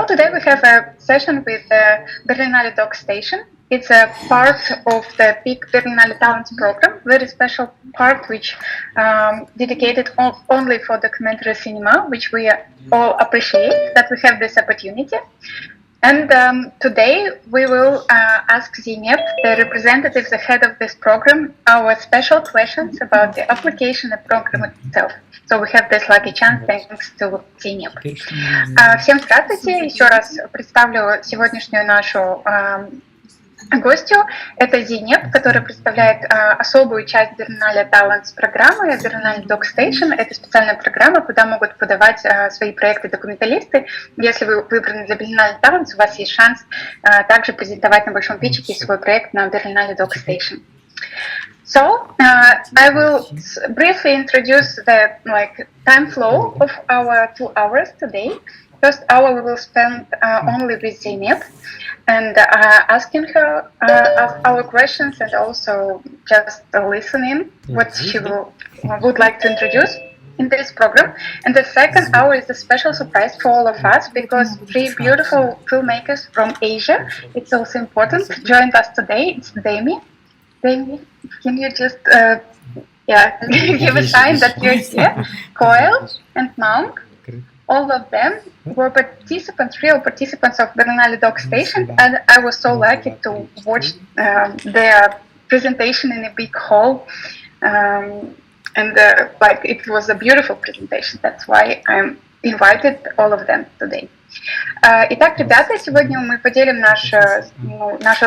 So today we have a session with the Berlinale Doc Station. It's a part of the big Berlinale Talents program, very special part which dedicated only for documentary cinema, which we all appreciate that we have this opportunity. And today we will ask Zeynep, the representative, the head of this program, our special questions about the application and program itself. So we have this lucky chance thanks to Zeynep. Всем здравствуйте, еще раз представлю сегодняшнюю нашу гостью. Это Zeynep, которая представляет особую часть Berlinale Talents программы, Berlinale Doc Station. Это специальная программа, куда могут подавать свои проекты документалисты. Если вы выбраны для Berlinale Talents, у вас есть шанс также презентовать на большом питчике свой проект на Berlinale Doc Station. So I will briefly introduce the time flow of our 2 hours today. First hour we will spend only with Zeynep and asking her our questions and also just listening what she would like to introduce in this program. And the second hour is a special surprise for all of us because 3 beautiful filmmakers from Asia, it's also important, joined us today. It's Demie. Demie, can you just give a sign that you're here? Koel and Maung. All of them were real participants of Berlinale Doc Station, and I was so lucky to watch their presentation in a big hall, and it was a beautiful presentation. That's why I invited all of them today. Итак, ребята, сегодня мы поделим нашу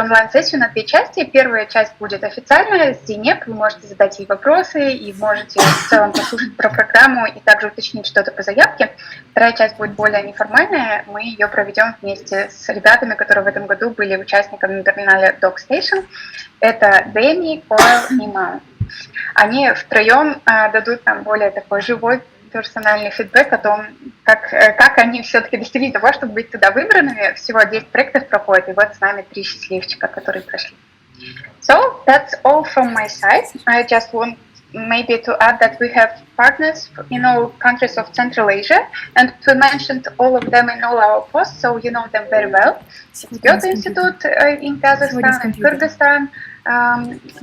онлайн-сессию на 2 части. Первая часть будет официальная, с Zeynep, вы можете задать ей вопросы и можете в целом послушать про программу и также уточнить что-то по заявке. Вторая часть будет более неформальная, мы ее проведем вместе с ребятами, которые в этом году были участниками Berlinale Doc Station. Это Demie, Koel и Maung. Они втроем дадут нам более такой живой персональный фидбэк о том, как они все-таки достигли того, чтобы быть туда выбранными. Всего 10 проектов проходит, и вот с нами 3 счастливчика, которые прошли. So, that's all from my side. I just want maybe to add that we have partners in all countries of Central Asia, and we mentioned all of them in all our posts, so you know them very well. It's Goethe Institute in Kazakhstan and Kyrgyzstan,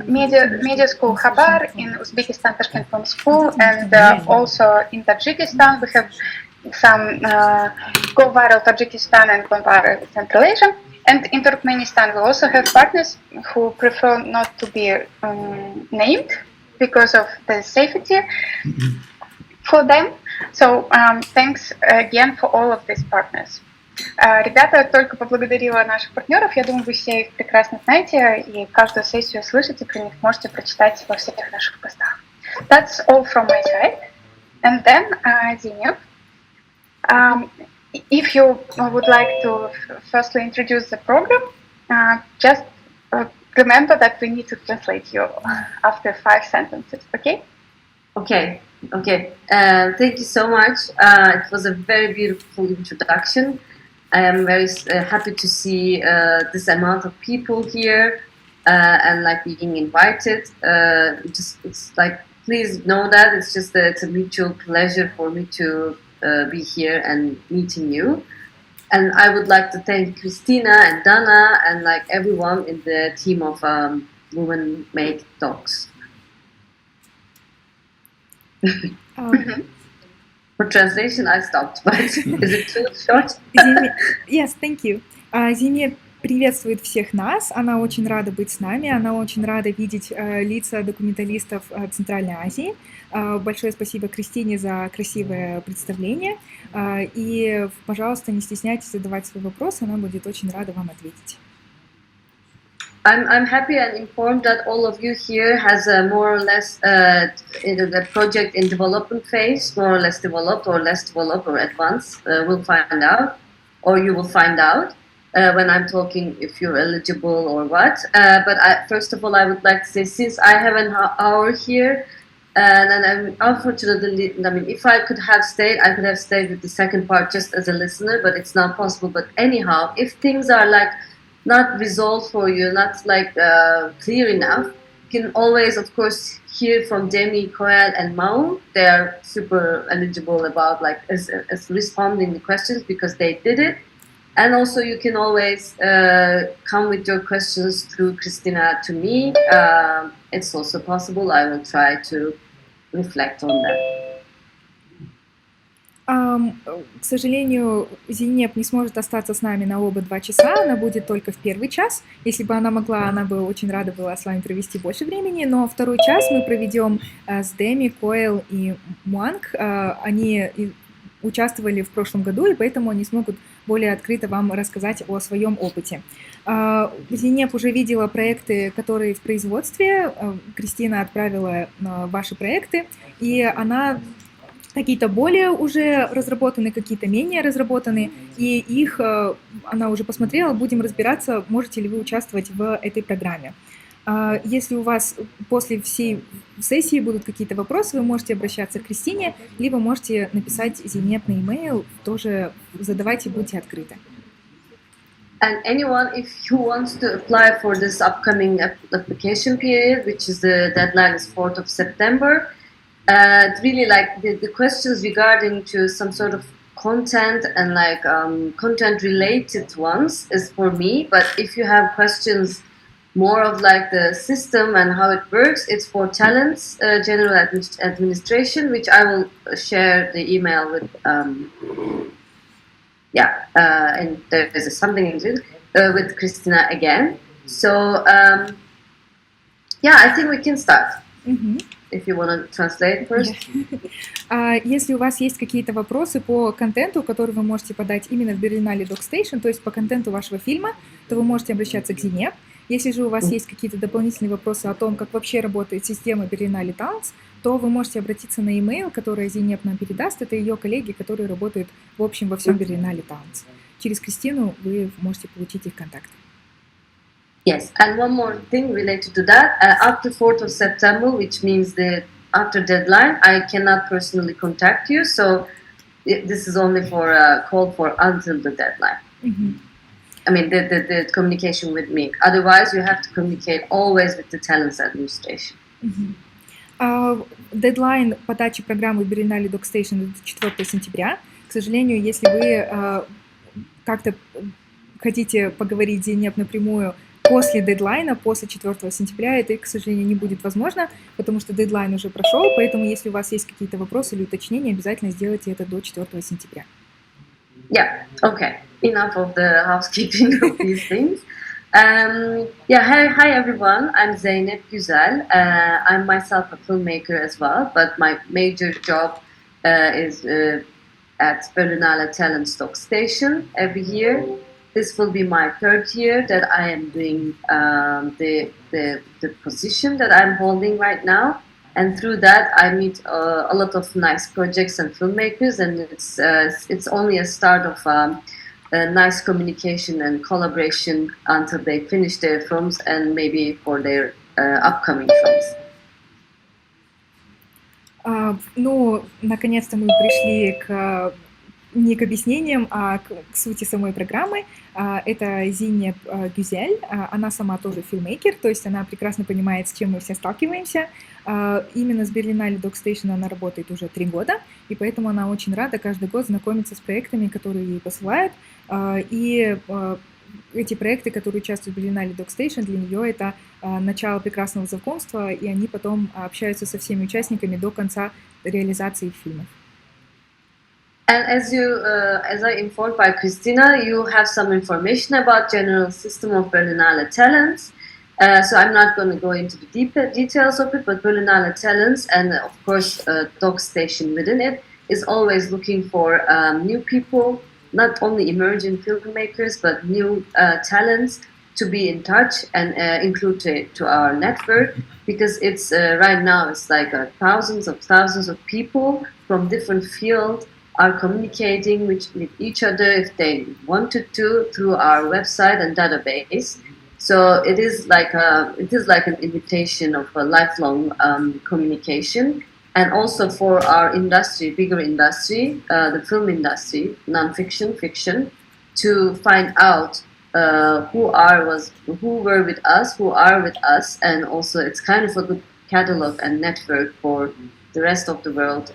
Media School Khabar in Uzbekistan, Tashkent Film School, and also in Tajikistan we have some Go Viral Tajikistan and Go Viral Central Asia. And in Turkmenistan we also have partners who prefer not to be named because of the safety for them. So thanks again for all of these partners. Ребята, только поблагодарила наших партнеров. Я думаю, вы все их прекрасно знаете и каждую сессию слышите про них, можете прочитать во всех наших постах. That's all from my side. And then, Zeynep, if you would like to firstly introduce the program, just remember that we need to translate you after 5 sentences, okay? Okay. Thank you so much. It was a very beautiful introduction. I am very happy to see this amount of people here and being invited. It's please know that it's a mutual pleasure for me to be here and meeting you. And I would like to thank Christina and Dana and everyone in the team of Women Make Docs. For translation, I stopped, but is it too short? Yes, thank you. Zeynep приветствует всех нас, она очень рада быть с нами, она очень рада видеть лица документалистов Центральной Азии. Большое спасибо Кристине за красивое представление. И, пожалуйста, не стесняйтесь задавать свой вопрос, она будет очень рада вам ответить. I'm happy and informed that all of you here has a more or less the project in development phase, more or less developed or less developed or advanced. We'll find out, or you will find out when I'm talking if you're eligible or what. But first of all, I would like to say, since I have an hour here, and I'm unfortunately, if I could have stayed, I could have stayed with the second part just as a listener, but it's not possible. But anyhow, if things are not resolved for you, not clear enough, you can always, of course, hear from Demie, Koel, and Maung. They are super eligible about as responding the questions because they did it. And also, you can always come with your questions through Christina to me. It's also possible. I will try to reflect on that. К сожалению, Зейнеп не сможет остаться с нами на оба 2 часа, она будет только в первый час. Если бы она могла, она бы очень рада была с вами провести больше времени, но второй час мы проведем с Демie, Koel и Maung. Они участвовали в прошлом году, и поэтому они смогут более открыто вам рассказать о своем опыте. Зейнеп уже видела проекты, которые в производстве. Кристина отправила ваши проекты, и она какие-то более уже разработаны, какие-то менее разработаны, и их она уже посмотрела, будем разбираться, можете ли вы участвовать в этой программе. Если у вас после всей сессии будут какие-то вопросы, вы можете обращаться к Кристине, либо можете написать Зейнеп на e-mail, тоже задавайте, будьте открыты. And anyone, if you want to apply for this upcoming application period, which is the deadline is 4th of September, really like the questions regarding to some sort of content and like content related ones is for me, but if you have questions more of like the system and how it works, it's for talents, general administration, which I will share the email with and there is something included with Christina again. So I think we can start. If you want to translate first. Если у вас есть какие-то вопросы по контенту, который вы можете подать именно в Berlinale Doc Station, то есть по контенту вашего фильма, то вы можете обращаться к Зейнеп. Если же у вас есть какие-то дополнительные вопросы о том, как вообще работает система Berlinale Talents, то вы можете обратиться на e-mail, который Зейнеп нам передаст. Это ее коллеги, которые работают в общем во всем Berlinale Talents. Через Кристину вы можете получить их контакты. Yes, and one more thing related to that. After 4th of September, which means that after deadline, I cannot personally contact you. So this is only for a call for until the deadline. I mean, the communication with me. Otherwise, you have to communicate always with the talents administration. Дедлайн подачи программы Berlinale Doc Station 4 сентября. К сожалению, если вы как-то хотите поговорить с Зейнеп напрямую после дедлайна, после 4 сентября, это, к сожалению, не будет возможно, потому что дедлайн уже прошел, поэтому если у вас есть какие-то вопросы или уточнения, обязательно сделайте это до 4 сентября. Yeah, okay. Enough of the housekeeping of these things. Hi everyone, I'm Zeynep Güzel. I'm myself a filmmaker as well, but my major job is at Berlinale Doc Station every year. This will be my 3rd year that I am doing the position that I'm holding right now, and through that I meet a lot of nice projects and filmmakers, and it's only a start of a nice communication and collaboration until they finish their films and maybe for their upcoming films. Наконец-то мы пришли не к объяснениям, а к сути самой программы. Это Zeynep Güzel, она сама тоже филммейкер, то есть она прекрасно понимает, с чем мы все сталкиваемся. Именно с Berlinale Doc Station она работает уже 3 года, и поэтому она очень рада каждый год знакомиться с проектами, которые ей посылают. И эти проекты, которые участвуют в Berlinale Doc Station, для нее это начало прекрасного знакомства, и они потом общаются со всеми участниками до конца реализации фильмов. And as I informed by Christina, you have some information about general system of Berlinale Talents. So I'm not going to go into the details of it, but Berlinale Talents and of course Doc Station within it is always looking for new people, not only emerging filmmakers, but new talents to be in touch and include to our network, because it's right now it's like thousands of people from different fields are communicating with each other if they wanted to through our website and database. So it is like an invitation of a lifelong communication, and also for our industry, bigger industry, the film industry, non-fiction, fiction, to find out who were with us, who are with us, and also it's kind of a good catalog and network for the rest of the world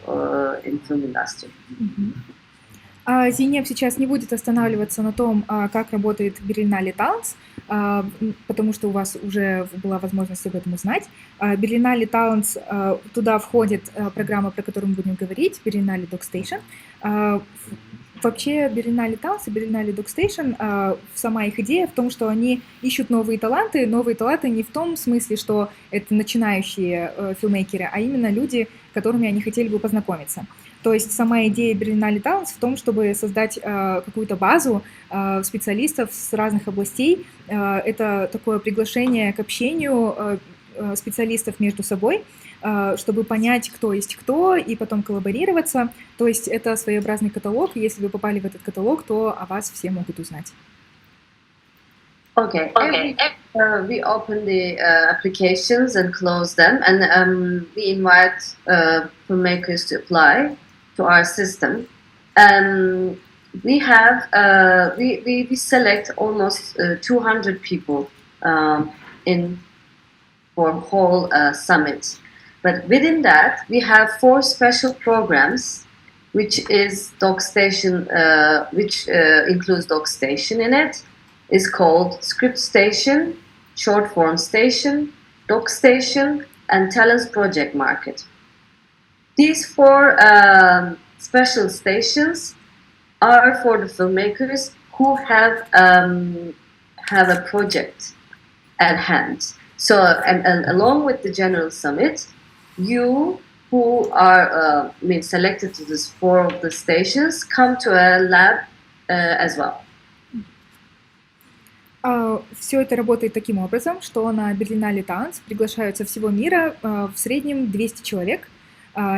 in film industry. Zeynep сейчас не будет останавливаться на том, как работает Berlinale Talents, потому что у вас уже была возможность об этом узнать. Berlinale Talents, туда входит программа, про которую мы будем говорить, Berlinale Doc Station. Вообще Berlinale Talents и Berlinale Doc Station, сама их идея в том, что они ищут новые таланты не в том смысле, что это начинающие филмейкеры, а именно люди, с которыми они хотели бы познакомиться. То есть сама идея Berlinale Talents в том, чтобы создать какую-то базу специалистов с разных областей. Это такое приглашение к общению специалистов между собой, чтобы понять, кто есть кто, и потом коллаборироваться. То есть это своеобразный каталог, и если вы попали в этот каталог, то о вас все могут узнать. Okay. We open the applications and close them, and we invite filmmakers to apply to our system. We have we select almost 200 people in for whole summit. But within that, we have 4 special programs, which is Doc Station, which includes Doc Station in it. Is called Script Station, Short Form Station, Doc Station, and Talents Project Market. These 4 special stations are for the filmmakers who have a project at hand. So, and along with the general summit, you who are selected to these 4 of the stations come to a lab as well. Все это работает таким образом, что на Berlinale Talents приглашаются всего мира в среднем 200 человек.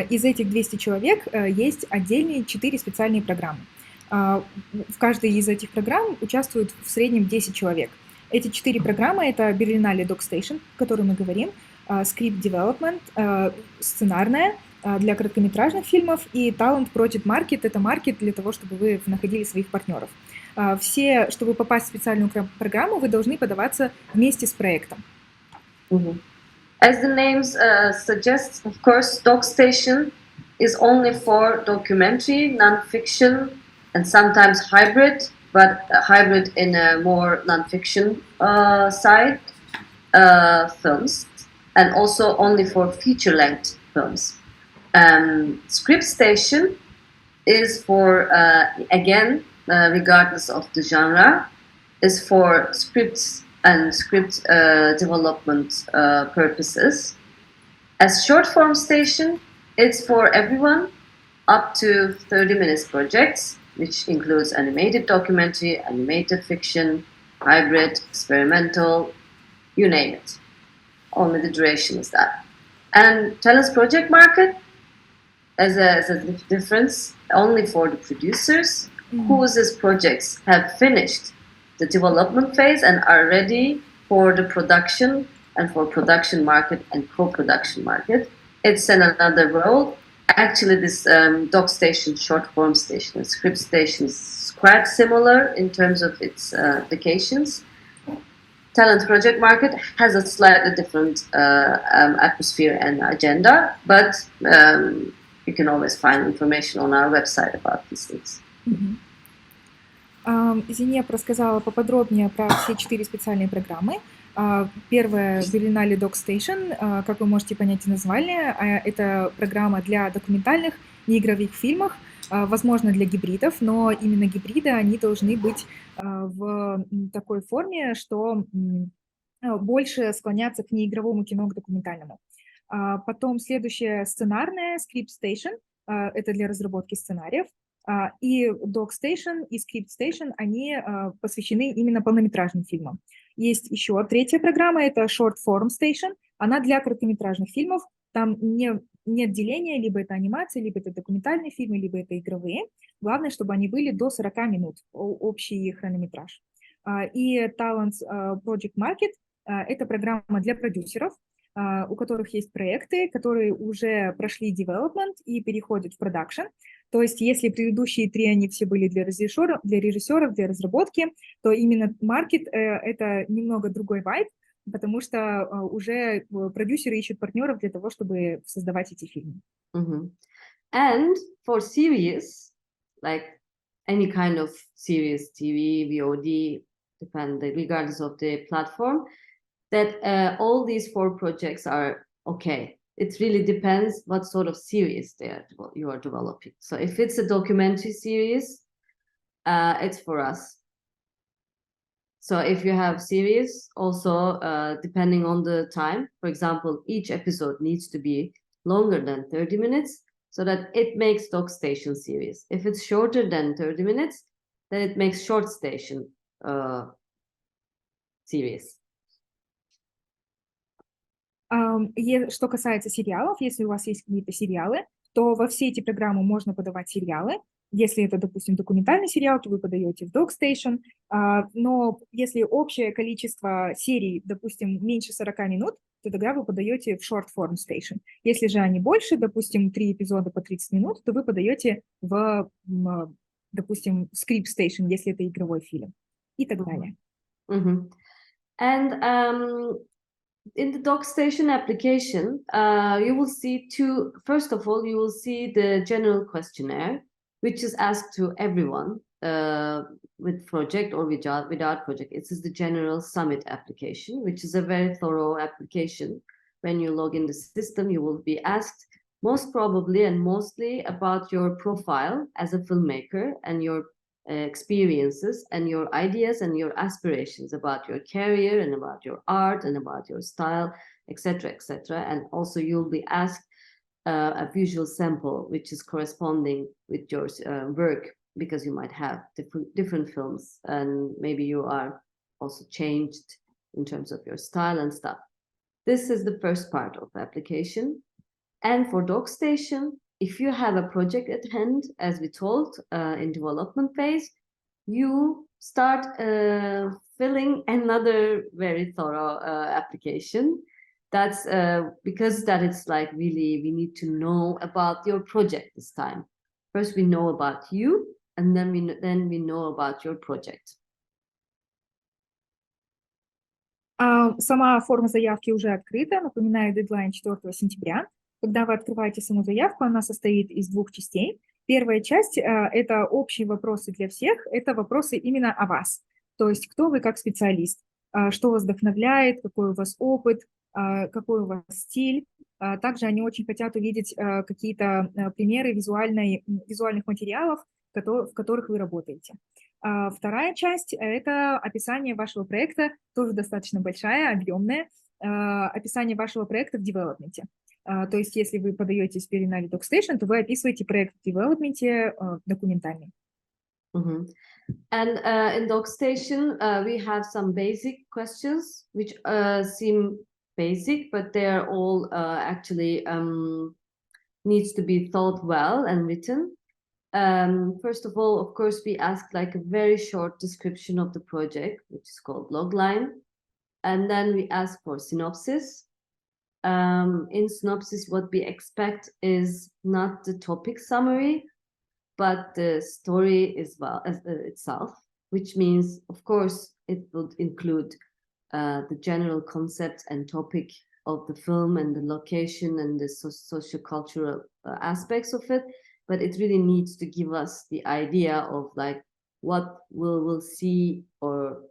Из этих 200 человек есть отдельные 4 специальные программы. В каждой из этих программ участвуют в среднем 10 человек. Эти 4 программы — это Berlinale Doc Station, о которой мы говорим, Script Development, сценарная для короткометражных фильмов, и Talent Project Market — это маркет для того, чтобы вы находили своих партнеров. Все, чтобы попасть в специальную программу, вы должны подаваться вместе с проектом. As the names suggest, of course, Doc Station is only for documentary, non-fiction, and sometimes hybrid, but hybrid in a more non-fiction side films, and also only for feature-length films. Script Station is for, again, regardless of the genre, is for scripts and script development purposes. As short form station, it's for everyone up to 30 minutes projects, which includes animated documentary, animated fiction, hybrid, experimental, you name it. Only the duration is that. And Talents Project Market as a difference only for the producers whose projects have finished the development phase and are ready for the production and for production market and co-production market. It's another role. Actually, this Doc Station, short form station, and script station is quite similar in terms of its applications. Talent Project Market has a slightly different atmosphere and agenda, but you can always find information on our website about these things. Zeynep рассказала поподробнее про все 4 специальные программы. Первая Berlinale Doc Station, как вы можете понять из названия, это программа для документальных неигровых фильмов, возможно, для гибридов, но именно гибриды, они должны быть в такой форме, что больше склоняться к неигровому кино, к документальному. Потом следующая сценарная Script Station, это для разработки сценариев. И Doc Station и Script Station, они посвящены именно полнометражным фильмам. Есть еще 3-я программа, это Short Form Station, она для короткометражных фильмов. Там нет деления, либо это анимация, либо это документальные фильмы, либо это игровые. Главное, чтобы они были до 40 минут, общий хронометраж. И Talents Project Market – это программа для продюсеров, у которых есть проекты, которые уже прошли development и переходят в продакшн. То есть если предыдущие 3, они все были для режиссеров, для разработки, то именно market это немного другой вайб, потому что уже продюсеры ищут партнеров для того, чтобы создавать эти фильмы. And for series, like any kind of series, TV, VOD, regardless of the platform, that all these 4 projects are okay. It really depends what sort of series you are developing. So if it's a documentary series, it's for us. So if you have series, also depending on the time, for example, each episode needs to be longer than 30 minutes so that it makes Doc Station series. If it's shorter than 30 minutes, then it makes Short Station series. Что касается сериалов, если у вас есть какие-то сериалы, то во все эти программы можно подавать сериалы. Если это, допустим, документальный сериал, то вы подаете в Doc Station. Но если общее количество серий, допустим, меньше 40 минут, то тогда вы подаете в Short Form Station. Если же они больше, допустим, 3 эпизода по 30 минут, то вы подаете в, допустим, Script Station, если это игровой фильм, и так далее. And in the Doc Station application, you will see first of all, you will see the general questionnaire, which is asked to everyone with project or without project. It is the general summit application, which is a very thorough application. When you log in the system, you will be asked most probably and mostly about your profile as a filmmaker and your experiences and your ideas and your aspirations about your career and about your art and about your style, etc., etc. And also you'll be asked a visual sample which is corresponding with your work, because you might have different films and maybe you are also changed in terms of your style and stuff. This is the first part of the application. And for Doc Station, if you have a project at hand, as we told, in development phase, you start filling another very thorough application. That's because that it's like really we need to know about your project this time. First we know about you, and then we know about your project. Сама форма заявки уже открыта. Напоминаю, дедлайн 4 сентября. Когда вы открываете саму заявку, она состоит из 2 частей. Первая часть – это общие вопросы для всех, это вопросы именно о вас. То есть кто вы как специалист, что вас вдохновляет, какой у вас опыт, какой у вас стиль. Также они очень хотят увидеть какие-то примеры визуальных материалов, в которых вы работаете. Вторая часть – это описание вашего проекта, тоже достаточно большая, объемная, описание вашего проекта в девелопменте. То есть если вы подаетесь в Berlinale Doc Station, то вы описываете проект в девелопменте документальный. And in Doc Station, we have some basic questions, which seem basic, but they are all actually needs to be thought well and written. First of all, of course, we ask like a very short description of the project, which is called logline. And then we ask for synopsis. In synopsis, what we expect is not the topic summary, but the story itself, which means, of course, it would include the general concept and topic of the film and the location and the socio-cultural aspects of it. But it really needs to give us the idea of like what we'll see, or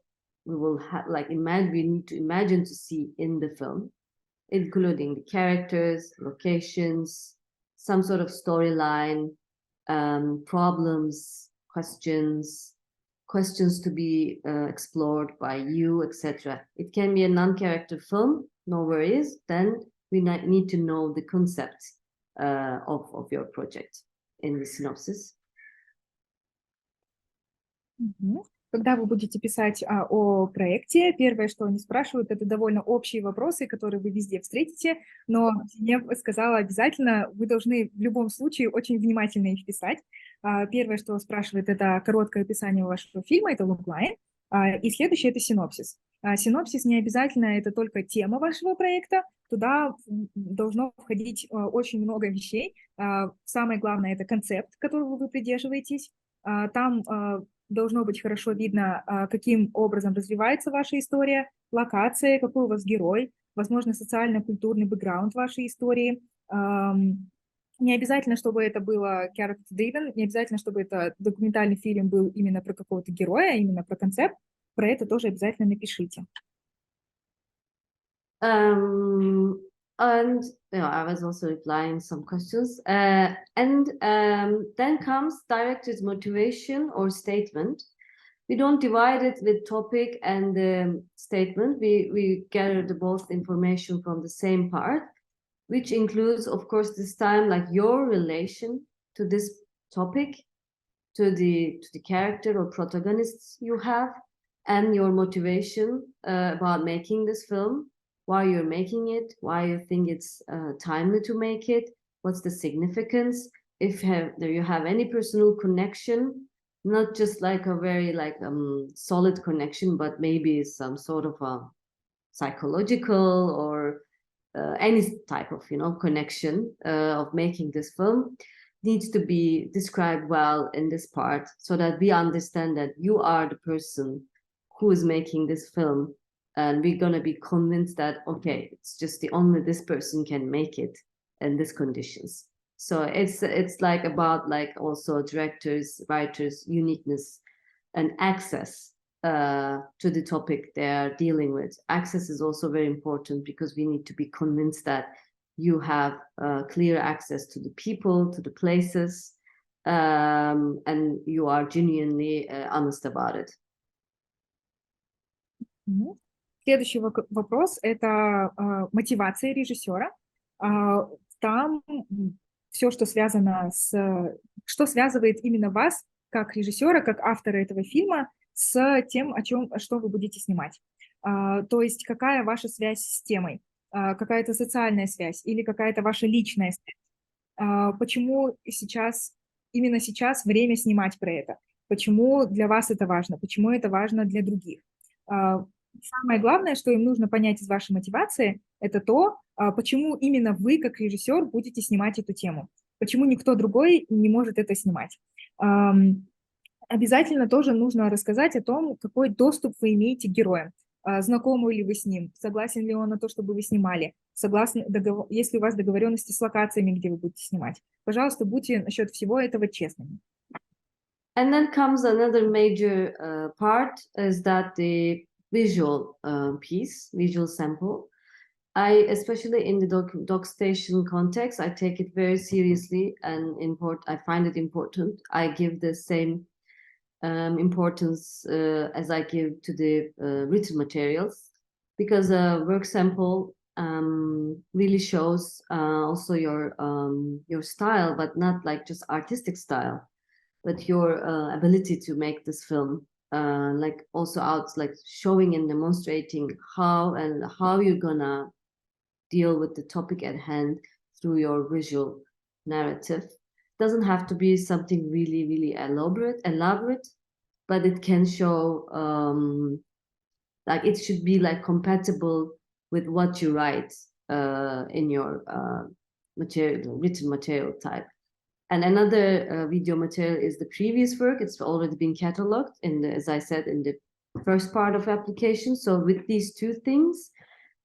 we will have like we need to imagine to see in the film, including the characters, locations, some sort of storyline, problems, questions to be explored by you, etc. It can be a non-character film, no worries. Then we need to know the concept of your project in the synopsis. Когда вы будете писать о проекте, первое, что они спрашивают, это довольно общие вопросы, которые вы везде встретите, но я бы сказала, обязательно вы должны в любом случае очень внимательно их писать. Первое, что спрашивает, это короткое описание вашего фильма, это логлайн, и следующее – это синопсис. Синопсис не обязательно это только тема вашего проекта, туда должно входить очень много вещей. Самое главное – это концепт, которого вы придерживаетесь. Там должно быть хорошо видно, каким образом развивается ваша история, локация, какой у вас герой, возможно, социально-культурный бэкграунд вашей истории, Не обязательно, чтобы это было character-driven, не обязательно, чтобы это документальный фильм был именно про какого-то героя, именно про концепт. Про это тоже обязательно напишите. And I was also replying some questions. And then comes director's motivation or statement. We don't divide it with topic and statement. We gather the both information from the same part, which includes, of course, this time like your relation to this topic, to the character or protagonists you have, and your motivation about making this film, why you're making it, why you think it's timely to make it, what's the significance, if you have any personal connection, not just like a very like solid connection, but maybe some sort of a psychological or any type of connection of making this film needs to be described well in this part so that we understand that you are the person who is making this film, and we're going to be convinced that okay, it's just the only this person can make it in these conditions. So it's like about like also directors, writers uniqueness and access to the topic they are dealing with. Access is also very important because we need to be convinced that you have clear access to the people, to the places, and you are genuinely honest about it. Следующий вопрос – это мотивация режиссера. Там все, что связано что связывает именно вас, как режиссера, как автора этого фильма, с тем, что вы будете снимать. То есть какая ваша связь с темой, какая-то социальная связь или какая-то ваша личная связь. Почему именно сейчас время снимать про это? Почему для вас это важно? Почему это важно для других? Самое главное, что им нужно понять из вашей мотивации, это то, почему именно вы, как режиссер, будете снимать эту тему. Почему никто другой не может это снимать. Обязательно тоже нужно рассказать о том, какой доступ вы имеете к героям. Знакомы ли вы с ним? Согласен ли он на то, чтобы вы снимали? Есть ли у вас договоренности с локациями, где вы будете снимать? Пожалуйста, будьте насчет всего этого честными. And then comes another major part is that the visual piece, visual sample. Especially in the doc station context, I take it very seriously and I find it important. I give the same importance as I give to the written materials, because a work sample really shows also your style, but not like just artistic style, but your ability to make this film. Like also like showing and demonstrating how you're gonna deal with the topic at hand through your visual narrative. Doesn't have to be something really, really elaborate, but it can show like it should be like compatible with what you write in your written material type. And another video material is the previous work. It's already been cataloged as I said, in the first part of application. So with these two things,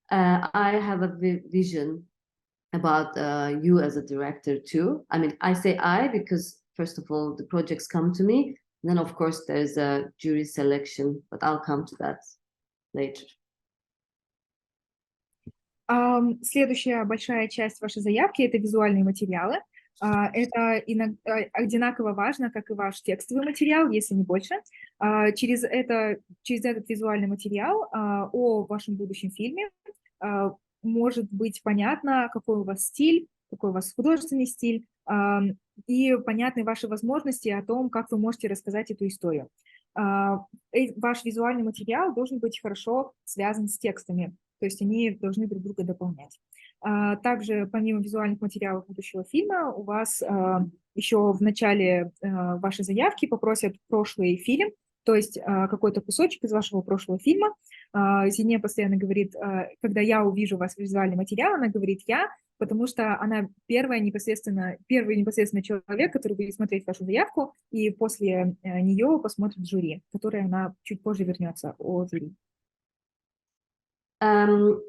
I have a vision about you as a director too. I mean, I say I because first of all, the projects come to me. And then of course there's a jury selection, but I'll come to that later. Следующая большая часть вашей заявки – это визуальные материалы. Это одинаково важно, как и ваш текстовый материал, если не больше. Через этот визуальный материал о вашем будущем фильме может быть понятно, какой у вас стиль, какой у вас художественный стиль, и понятны ваши возможности о том, как вы можете рассказать эту историю. Ваш визуальный материал должен быть хорошо связан с текстами, то есть они должны друг друга дополнять. Также, помимо визуальных материалов будущего фильма, у вас еще в начале вашей заявки попросят прошлый фильм, то есть какой-то кусочек из вашего прошлого фильма. Зине постоянно говорит, когда я увижу у вас визуальный материал, она говорит «я», потому что она первый непосредственно человек, который будет смотреть вашу заявку, и после нее посмотрит жюри, которое она чуть позже вернется о жюри. And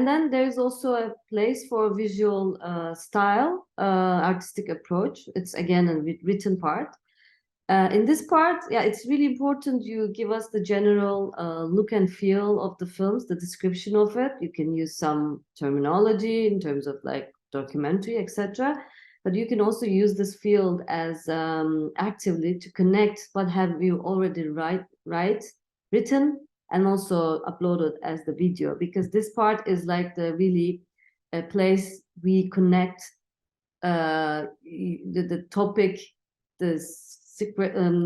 then there's also a place for visual style, artistic approach. It's again a written part. In this part, yeah, it's really important you give us the general look and feel of the films, the description of it. You can use some terminology in terms of like documentary, etc. But you can also use this field as actively to connect what have you already written and also uploaded as the video, because this part is like the really a place we connect the topic, the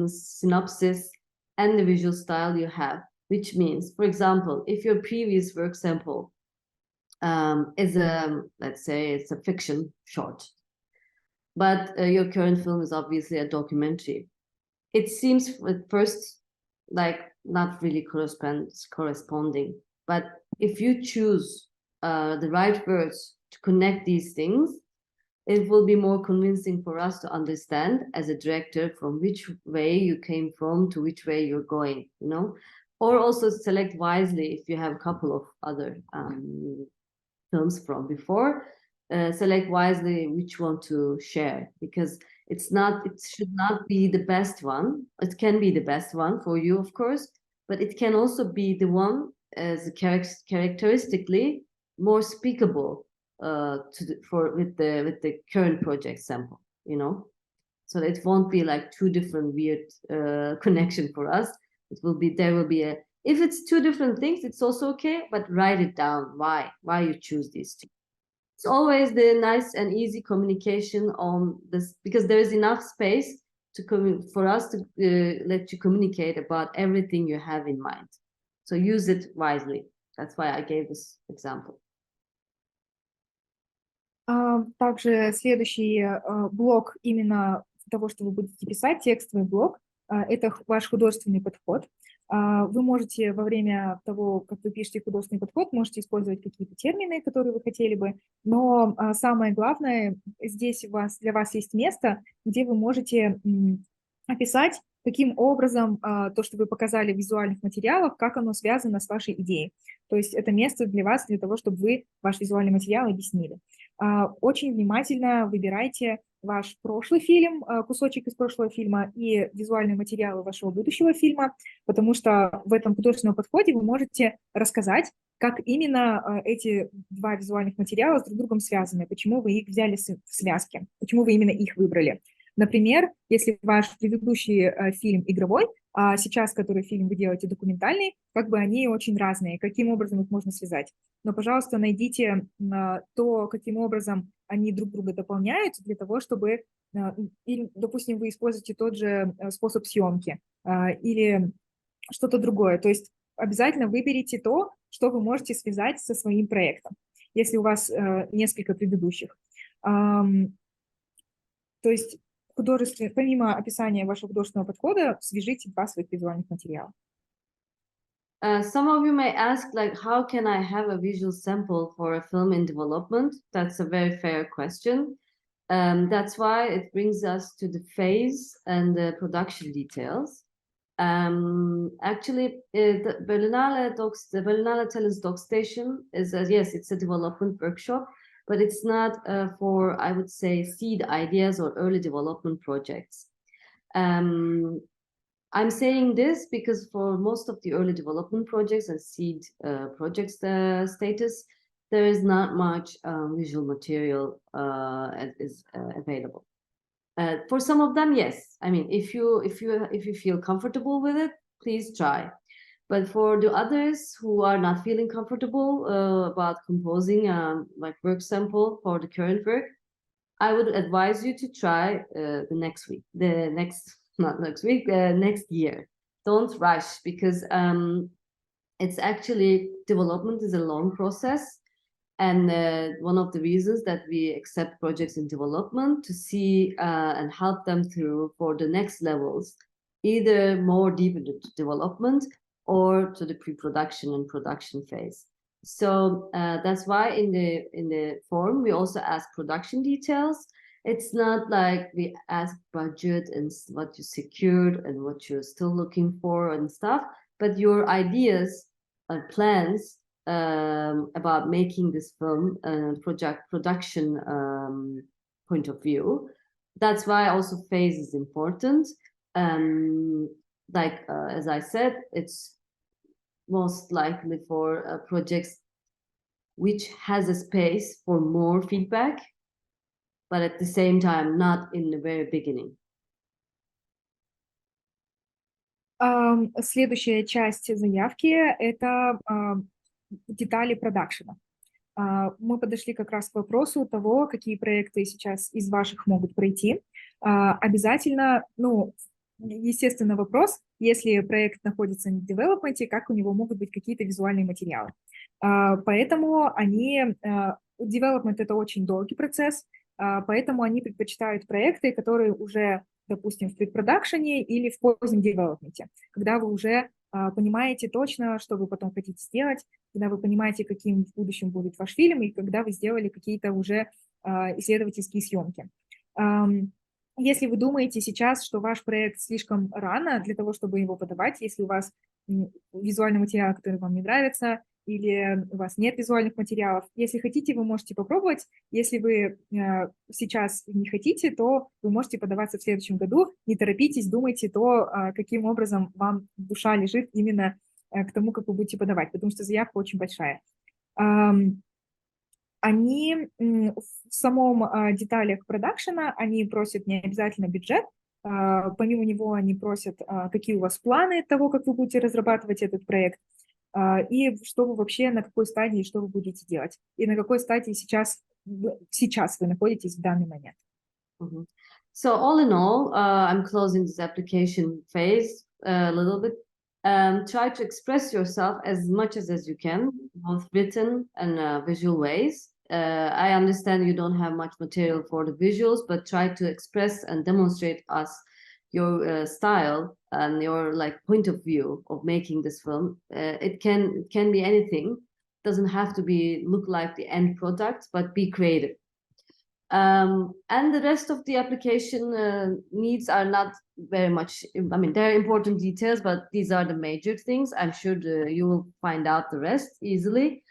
synopsis, and the visual style you have. Which means, for example, if your previous work sample is a, let's say it's a fiction short, but your current film is obviously a documentary, it seems at first like not really corresponding. But if you choose the right words to connect these things, it will be more convincing for us to understand as a director from which way you came from to which way you're going, you know. Or also select wisely if you have a couple of other films from before. Select wisely which one to share, because it should not be the best one. It can be the best one for you, of course, but it can also be the one as characteristically more speakable with the current project sample, you know. So it won't be like two different weird connection for us. There will be a, if it's two different things, it's also okay, but write it down why you choose these two. It's always the nice and easy communication on this, because there is enough space for us to let you communicate about everything you have in mind. So use it wisely. That's why I gave this example. Также следующий блок именно того, что вы будете писать, текстовый блок, это ваш художественный подход. Вы можете во время того, как вы пишете художественный подход, можете использовать какие-то термины, которые вы хотели бы, но самое главное, здесь для вас есть место, где вы можете описать, каким образом то, что вы показали в визуальных материалах, как оно связано с вашей идеей. То есть это место для вас, для того, чтобы вы ваш визуальный материал объяснили. Очень внимательно выбирайте ваш прошлый фильм, кусочек из прошлого фильма и визуальные материалы вашего будущего фильма, потому что в этом художественном подходе вы можете рассказать, как именно эти два визуальных материала с друг другом связаны, почему вы их взяли в связке, почему вы именно их выбрали. Например, если ваш предыдущий фильм игровой, а сейчас, который фильм вы делаете документальный, как бы они очень разные, каким образом их можно связать. Но, пожалуйста, найдите то, каким образом они друг друга дополняют, для того, чтобы, или, допустим, вы используете тот же способ съемки или что-то другое. То есть обязательно выберите то, что вы можете связать со своим проектом, если у вас несколько предыдущих. То есть помимо описания вашего художественного подхода, свяжите два своих визуальных материала. Some of you may ask, like, how can I have a visual sample for a film in development? That's a very fair question. That's why it brings us to the phase and the production details. Actually, the Berlinale Talents Doc Station is, yes, it's a development workshop, but it's not for, I would say, seed ideas or early development projects. I'm saying this because for most of the early development projects and seed projects status, there is not much visual material is available. For some of them, yes. I mean, if you feel comfortable with it, please try. But for the others who are not feeling comfortable about composing like work sample for the current work, I would advise you to try next year. Don't rush, because it's actually, development is a long process. And one of the reasons that we accept projects in development to see and help them through for the next levels, either more deep into development or to the pre-production and production phase. So that's why in the form we also ask production details. It's not like we ask budget and what you secured and what you're still looking for and stuff, but your ideas and plans about making this film production point of view. That's why also phase is important. As I said, it's most likely for projects which has a space for more feedback, but at the same time not in the very beginning. Следующая часть заявки — это детали продакшена. Мы подошли как раз к вопросу того, какие проекты сейчас из ваших могут пройти. Обязательно, естественно, вопрос, если проект находится в девелопменте, как у него могут быть какие-то визуальные материалы. Поэтому девелопмент — это очень долгий процесс, поэтому они предпочитают проекты, которые уже, допустим, в предпродакшене или в позднем девелопменте, когда вы уже понимаете точно, что вы потом хотите сделать, когда вы понимаете, каким в будущем будет ваш фильм, и когда вы сделали какие-то уже исследовательские съемки. Если вы думаете сейчас, что ваш проект слишком рано для того, чтобы его подавать, если у вас визуальный материал, который вам не нравится, или у вас нет визуальных материалов, если хотите, вы можете попробовать. Если вы сейчас не хотите, то вы можете подаваться в следующем году. Не торопитесь, думайте то, каким образом вам душа лежит именно к тому, как вы будете подавать, потому что заявка очень большая. Они в самом деталях продакшена, они просят не обязательно бюджет, помимо него они просят, какие у вас планы того, как вы будете разрабатывать этот проект, и что вы вообще, на какой стадии, что вы будете делать, и на какой стадии сейчас вы находитесь в данный момент. So all in all, I'm closing this application phase a little bit. Try to express yourself as much as you can, both written and visual ways. I understand you don't have much material for the visuals, but try to express and demonstrate us your style and your point of view of making this film. It can be anything. It doesn't have to look like the end product, but be creative. And the rest of the application needs are not very much, I mean, there are important details, but these are the major things. I'm sure you will find out the rest easily.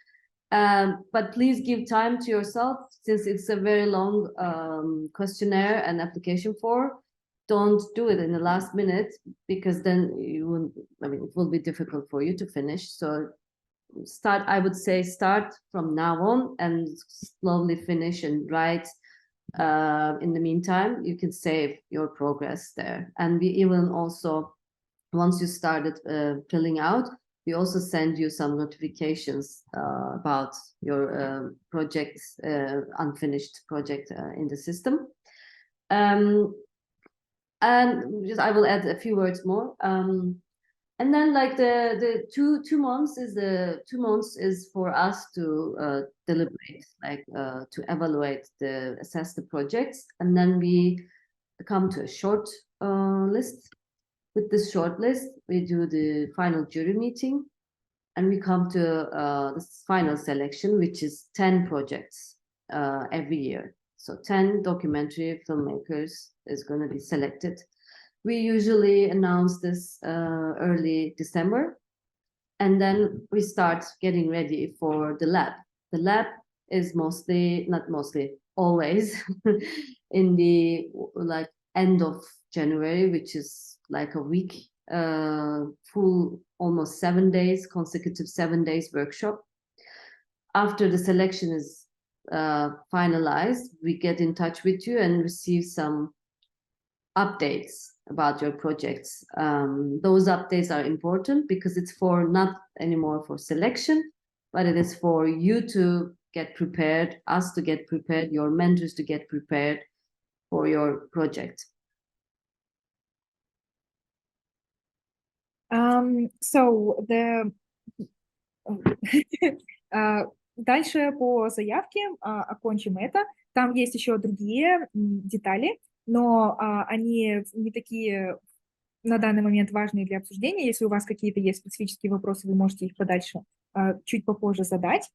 But please give time to yourself, since it's a very long questionnaire and application form. Don't do it in the last minute, because then it will be difficult for you to finish. So I would say start from now on and slowly finish and write. In the meantime, you can save your progress there. And we even also, once you started filling out, we also send you some notifications about your projects, unfinished project in the system. And I will add a few words more. And then the 2 months is for us to deliberate, to evaluate, assess the projects, and then we come to a short list. With this short list, we do the final jury meeting, and we come to the final selection, which is 10 projects every year. So 10 documentary filmmakers is going to be selected. We usually announce this early December, and then we start getting ready for the lab. The lab is always in the end of January, which is like a week, full, almost 7 days, consecutive 7 days workshop. After the selection is finalized, we get in touch with you and receive some updates about your projects. Those updates are important because it's not anymore for selection, but it is for you to get prepared, us to get prepared, your mentors to get prepared for your project. Дальше по заявке окончим это. Там есть еще другие детали, но они не такие на данный момент важные для обсуждения. Если у вас какие-то есть специфические вопросы, вы можете их подальше чуть попозже задать.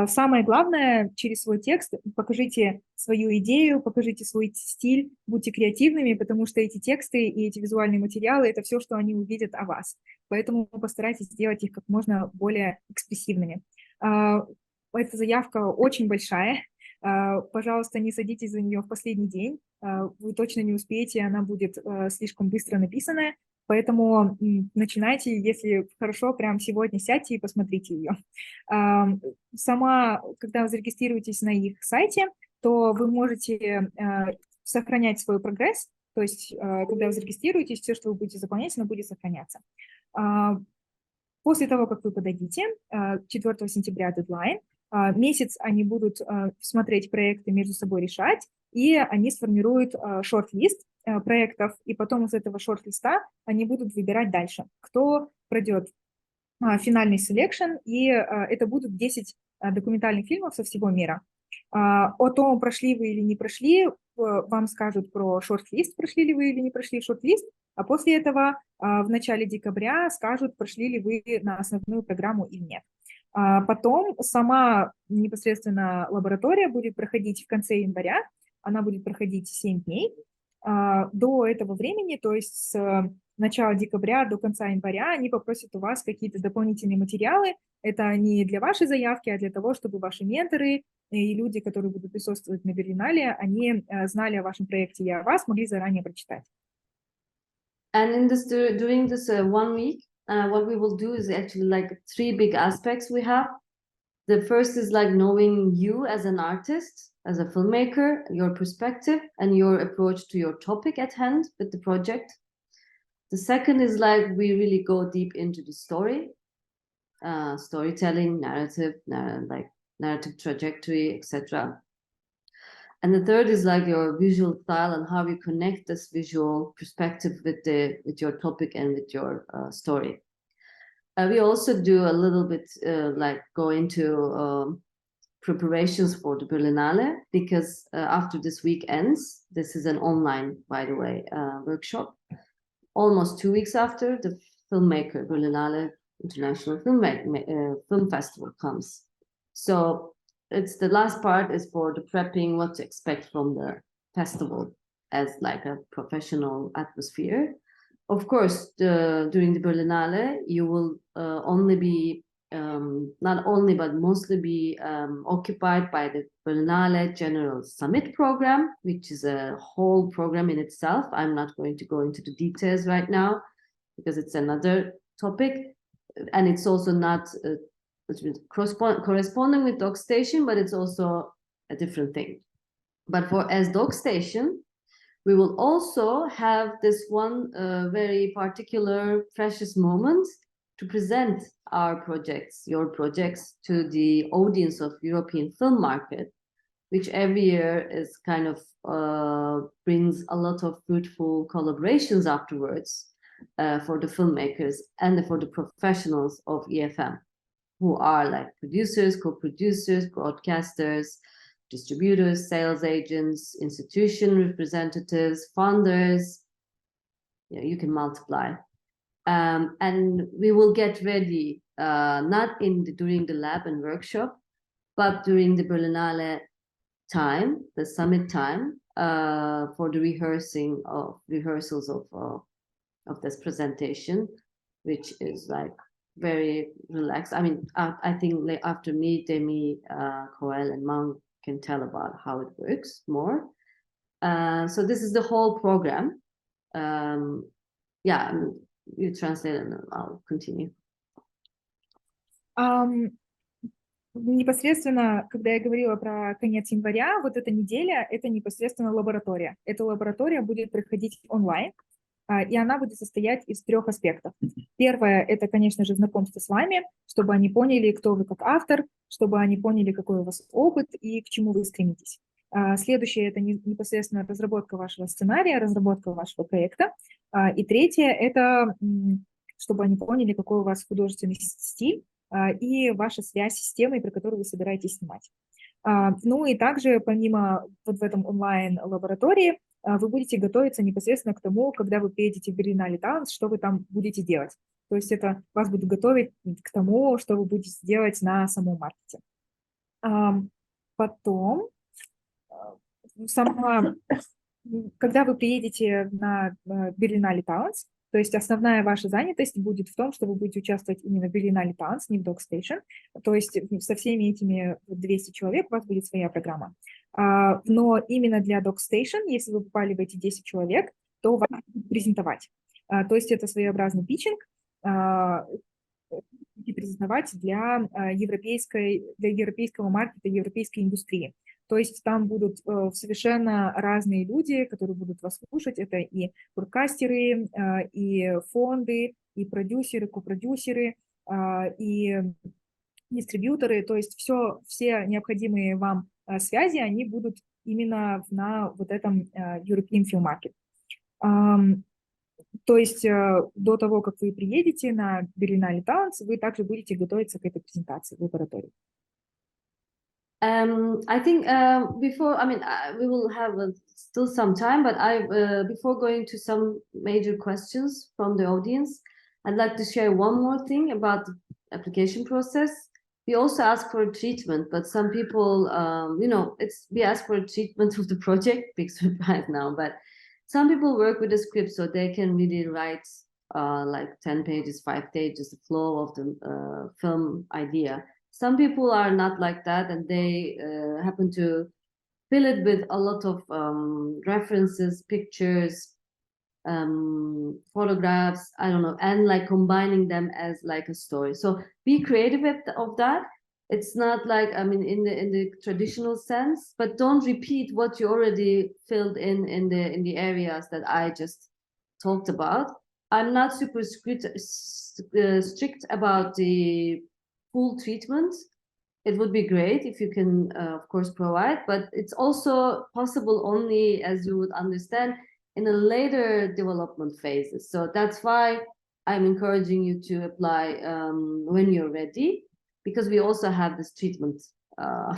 Самое главное, через свой текст покажите свою идею, покажите свой стиль, будьте креативными, потому что эти тексты и эти визуальные материалы — это все, что они увидят о вас. Поэтому постарайтесь сделать их как можно более экспрессивными. Эта заявка очень большая. Пожалуйста, не садитесь за нее в последний день. Вы точно не успеете, она будет слишком быстро написанная. Поэтому начинайте, если хорошо, прямо сегодня сядьте и посмотрите ее. Сама, когда вы зарегистрируетесь на их сайте, то вы можете сохранять свой прогресс, то есть, когда вы зарегистрируетесь, все, что вы будете заполнять, оно будет сохраняться. После того, как вы подадите, 4 сентября дедлайн, месяц они будут смотреть проекты, между собой решать, и они сформируют шорт-лист проектов, и потом из этого шорт-листа они будут выбирать дальше, кто пройдет финальный селекшн, и это будут 10 документальных фильмов со всего мира. О том, прошли вы или не прошли, вам скажут про шорт-лист, прошли ли вы или не прошли шорт-лист, а после этого в начале декабря скажут, прошли ли вы на основную программу или нет. Потом сама непосредственно лаборатория будет проходить в конце января, она будет проходить 7 дней. До этого времени, то есть с начала декабря до конца января, они попросят у вас какие-то дополнительные материалы. Это не для вашей заявки, а для того, чтобы ваши менторы и люди, которые будут присутствовать на Берлинале, они знали о вашем проекте и о вас, могли заранее прочитать. And in this during this 1 week, what we will do is actually like 3 big aspects we have. The first is like knowing you as an artist, as a filmmaker, your perspective and your approach to your topic at hand with the project. The second is like we really go deep into the story, storytelling, narrative, like narrative trajectory, etc. And the third is like your visual style and how you connect this visual perspective with your topic and with your story. We also do a little bit like go into preparations for the Berlinale, because after this week ends, this is an online, by the way, workshop. Almost 2 weeks after, the filmmaker Berlinale International Film Festival comes. So it's the last part is for the prepping, what to expect from the festival as like a professional atmosphere. Of course, during the Berlinale, you will only be not only but mostly be occupied by the Berlinale General Summit program, which is a whole program in itself. I'm not going to go into the details right now because it's another topic, and it's also not corresponding with Doc Station, but it's also a different thing. But for as Doc Station, we will also have this one very particular precious moment to present our projects, your projects, to the audience of European film market, which every year is kind of brings a lot of fruitful collaborations afterwards for the filmmakers and for the professionals of EFM, who are like producers, co-producers, broadcasters, distributors, sales agents, institution representatives, funders. You can multiply. And we will get ready, not during the lab and workshop, but during the Berlinale time, the summit time, for the rehearsals of this presentation, which is like very relaxed. I mean, I think like after me, Demie, Koel, and Maung can tell about how it works more. So this is the whole program. Yeah, you translate and I'll continue. Непосредственно, когда я говорила про конец января, вот эта неделя, это непосредственно лаборатория. Эта лаборатория будет проходить онлайн, и она будет состоять из 3 аспектов. Первое – это, конечно же, знакомство с вами, чтобы они поняли, кто вы как автор, чтобы они поняли, какой у вас опыт и к чему вы стремитесь. Следующее – это непосредственно разработка вашего сценария, разработка вашего проекта. И третье – это чтобы они поняли, какой у вас художественный стиль и ваша связь с темой, про которую вы собираетесь снимать. Ну и также, помимо вот в этом онлайн-лаборатории, вы будете готовиться непосредственно к тому, когда вы приедете в Berlinale Talents, что вы там будете делать. То есть это вас будут готовить к тому, что вы будете делать на самом маркете. Потом, когда вы приедете на Berlinale Talents, То есть основная ваша занятость будет в том, что вы будете участвовать именно в Berlinale Doc, не в Doc Station. То есть со всеми этими 200 человек у вас будет своя программа. Но именно для Doc Station, если вы попали в эти 10 человек, то вас будут презентовать. То есть это своеобразный питчинг, и презентовать для европейского маркета, европейской индустрии. То есть там будут совершенно разные люди, которые будут вас слушать. Это и бродкастеры, и фонды, и продюсеры, копродюсеры, и дистрибьюторы. То есть все необходимые вам связи, они будут именно на вот этом European Film Market. То есть до того, как вы приедете на Berlinale Doc, вы также будете готовиться к этой презентации в лаборатории. I think before, I mean, we will have still some time, but before going to some major questions from the audience, I'd like to share one more thing about the application process. We also ask for a treatment, but some people, we ask for a treatment of the project because right now, but some people work with a script so they can really write like 10 pages, 5 pages, the flow of the film idea. Some people are not like that, and they happen to fill it with a lot of references, pictures, photographs, I don't know, and like combining them as like a story. So be creative of that. It's not like, I mean, in the traditional sense, but don't repeat what you already filled in the areas that I just talked about. I'm not super strict about the full treatment. It would be great if you can, of course, provide, but it's also possible only, as you would understand, in a later development phases. So that's why I'm encouraging you to apply when you're ready, because we also have this treatment part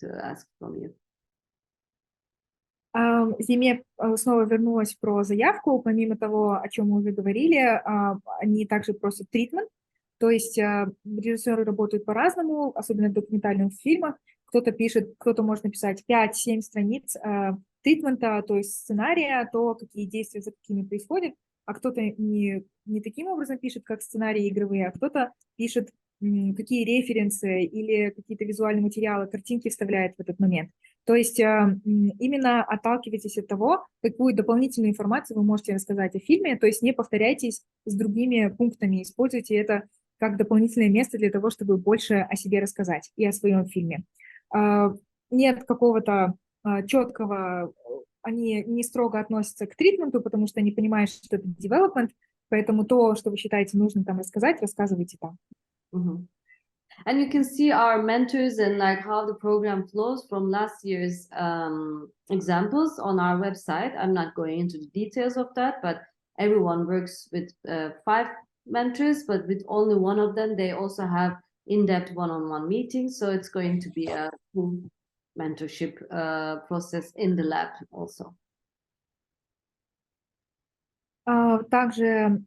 to ask from you. Зиме снова вернулась про заявку. Помимо того, о чем мы уже говорили, они также просят тритмент. То есть режиссеры работают по-разному, особенно в документальных фильмах. Кто-то может написать 5-7 страниц тритмента, то есть сценария, то, какие действия за какими происходят, а кто-то не таким образом пишет, как сценарии игровые, а кто-то пишет, какие референсы или какие-то визуальные материалы, картинки вставляет в этот момент. То есть именно отталкивайтесь от того, какую дополнительную информацию вы можете рассказать о фильме, то есть не повторяйтесь с другими пунктами, используйте это как дополнительное место для того, чтобы больше о себе рассказать и о своем фильме. Нет какого-то четкого, они не строго относятся к тритменту, потому что они понимают, что это development, поэтому то, что вы считаете нужным там рассказать, рассказывайте там. Mm-hmm. And you can see our mentors and like how the program flows from last year's examples on our website. I'm not going into the details of that, but everyone works with 5 mentors, but with only one of them, they also have in-depth one-on-one meetings. So it's going to be a full mentorship process in the lab also. Также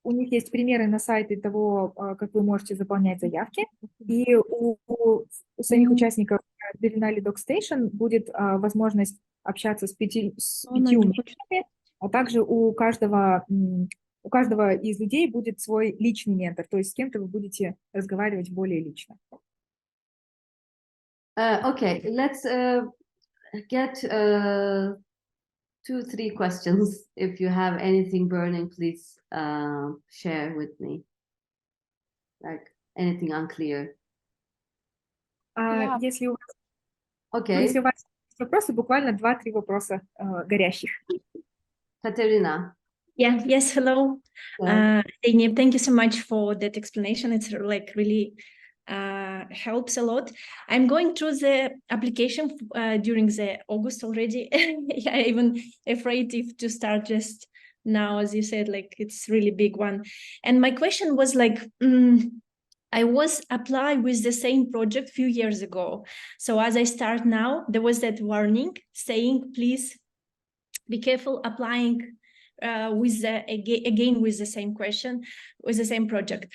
у них есть примеры на сайте того, как вы можете заполнять заявки, и у самих участников Berlinale Doc Station будет возможность общаться с 5 менторами, а также у каждого из людей будет свой личный ментор, то есть с кем-то вы будете разговаривать более лично. Okay, let's get 2-3 questions. If you have anything burning, please share with me. Like anything unclear. Если у вас Okay. есть вопросы, буквально 2-3 вопроса горящих. Katerina. Yeah, yes, hello. Zeynep, thank you so much for that explanation. It's like really helps a lot. I'm going through the application during the August already. Yeah, even afraid if to start just now, as you said, like it's really big one. And my question was like, I was applied with the same project a few years ago. So as I start now, there was that warning saying, please be careful applying with again with the same question, with the same project.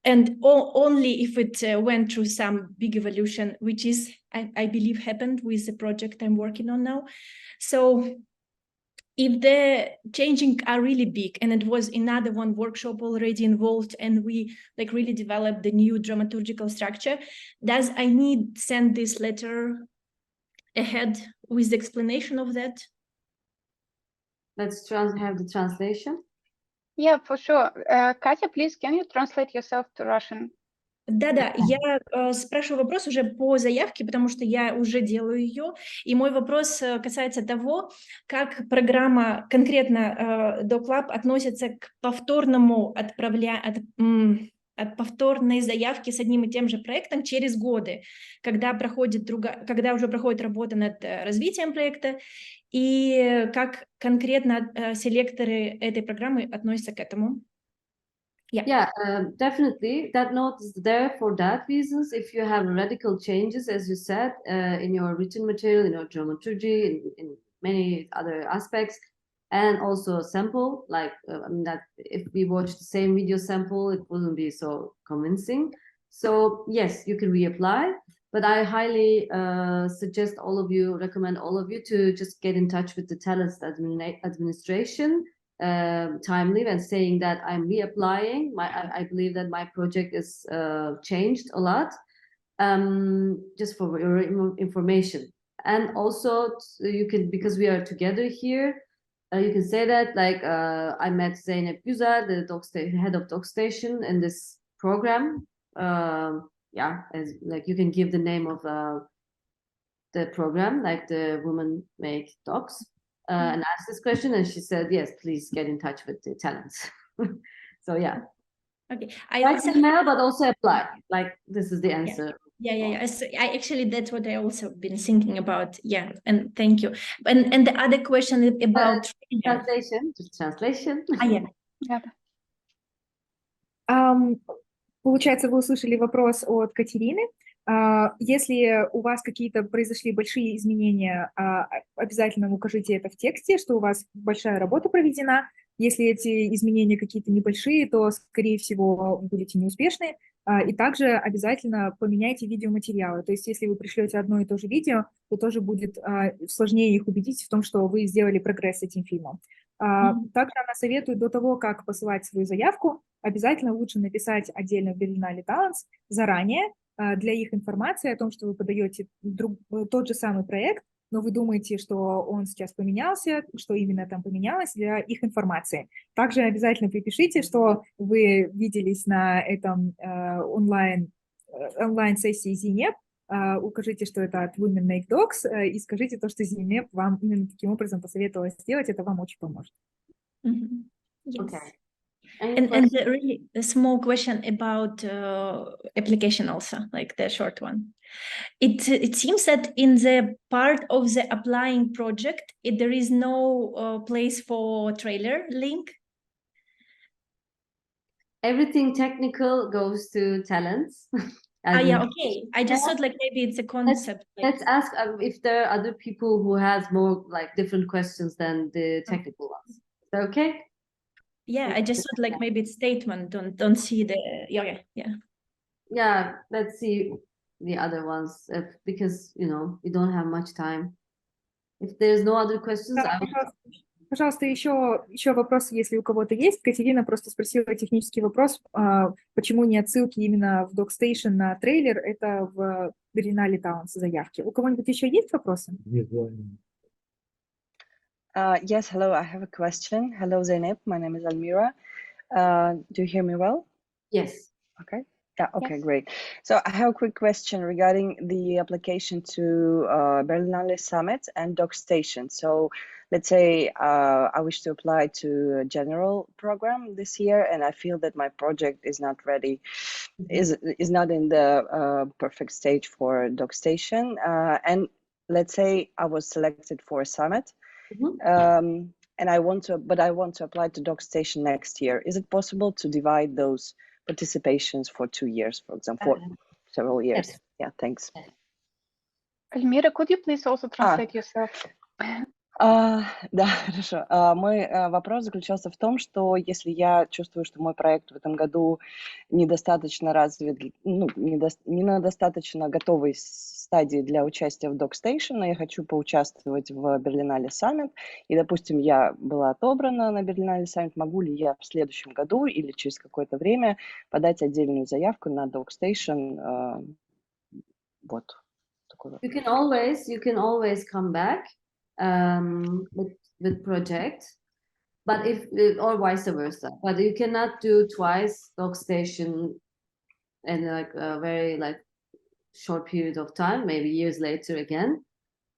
And only if it went through some big evolution, which is, I believe, happened with the project I'm working on now. So if the changing are really big, and it was another one workshop already involved, and we like really developed the new dramaturgical structure, does I need send this letter ahead with the explanation of that? Let's have the translation. Yeah, for sure. Katya, please, can you translate yourself to Russian? Да-да, я спрашиваю вопрос уже по заявке, потому что я уже делаю ее, и мой вопрос касается того, как программа, конкретно DocLab, относится к повторному от повторной заявки с одним и тем же проектом через годы, когда уже проходит работа над развитием проекта, и как конкретно селекторы этой программы относятся к этому. Yeah, definitely. That note is there for that reasons. If you have radical changes, as you said, in your written material, in your dramaturgy, in many other aspects, and also a sample, like I mean, that if we watch the same video sample, it wouldn't be so convincing. So yes, you can reapply, but I highly recommend all of you to just get in touch with the talents administration timely and saying that I'm reapplying. I believe that my project is changed a lot. Just for your information, and also you can, because we are together here, you can say that like I met Zeynep Güzel, the head of Doc Station, in this program. Yeah, as like you can give the name of the program, like the Women Make Docs. And asked this question, and she said, "Yes, please get in touch with the talents." So yeah, okay. email, but also apply. Like this is the answer. Yeah. So I actually, that's what I also been thinking about. Yeah, and thank you. And the other question about translation. Получается, вы услышали вопрос от Катерины. Если у вас какие-то произошли большие изменения, обязательно укажите это в тексте, что у вас большая работа проведена. Если эти изменения какие-то небольшие, то, скорее всего, будете неуспешны. И также обязательно поменяйте видеоматериалы. То есть если вы пришлете одно и то же видео, то тоже будет сложнее их убедить в том, что вы сделали прогресс с этим фильмом. Также она советует до того, как посылать свою заявку, обязательно лучше написать отдельно в Berlinale Talents заранее для их информации о том, что вы подаете тот же самый проект, но вы думаете, что он сейчас поменялся, что именно там поменялось, для их информации. Также обязательно припишите, что вы виделись на этом онлайн-сессии Zeynep, укажите, что это от Women Make Docs, и скажите то, что Zeynep вам именно таким образом посоветовала сделать, это вам очень поможет. Yes. Okay. And really a small question about application also, like the short one. It seems that in the part of the applying project, there is no place for trailer link. Everything technical goes to talents. Yeah, okay. I just thought like maybe it's a concept. Let's ask if there are other people who has more like different questions than the technical ones. Is that okay? Yeah, I just thought like maybe it's statement. Don't see the yeah. Yeah, let's see the other ones because you know we don't have much time. If there's no other questions, Пожалуйста, еще вопросы, если у кого-то есть. Катерина просто спросила технический вопрос, почему не отсылки именно в Doc Station на трейлер, это в Berlinale Talents заявки. У кого-нибудь еще есть вопросы? Yes, hello, I have a question. Hello, Zeynep, my name is Almira. Do you hear me well? Yes. Okay. Yeah, okay, Yes. great. So I have a quick question regarding the application to Berlinale Summit and Doc Station. So let's say I wish to apply to a general program this year, and I feel that my project is not ready, is not in the perfect stage for Doc Station. And let's say I was selected for a summit, and I want to apply to Doc Station next year. Is it possible to divide those participations for 2 years, for example, for several years? Yes. Yeah, thanks. Almira, could you please also translate yourself? Да, хорошо. Мой вопрос заключался в том, что если я чувствую, что мой проект в этом году недостаточно развит, ну, не на достаточно готовой стадии для участия в Doc Station, но я хочу поучаствовать в Berlinale Summit, и, допустим, я была отобрана на Berlinale Summit, могу ли я в следующем году или через какое-то время подать отдельную заявку на Doc Station? Вот такой вопрос. You can always come back with projects, but if or vice versa. But you cannot do twice Doc Station in like a very like short period of time, maybe years later again.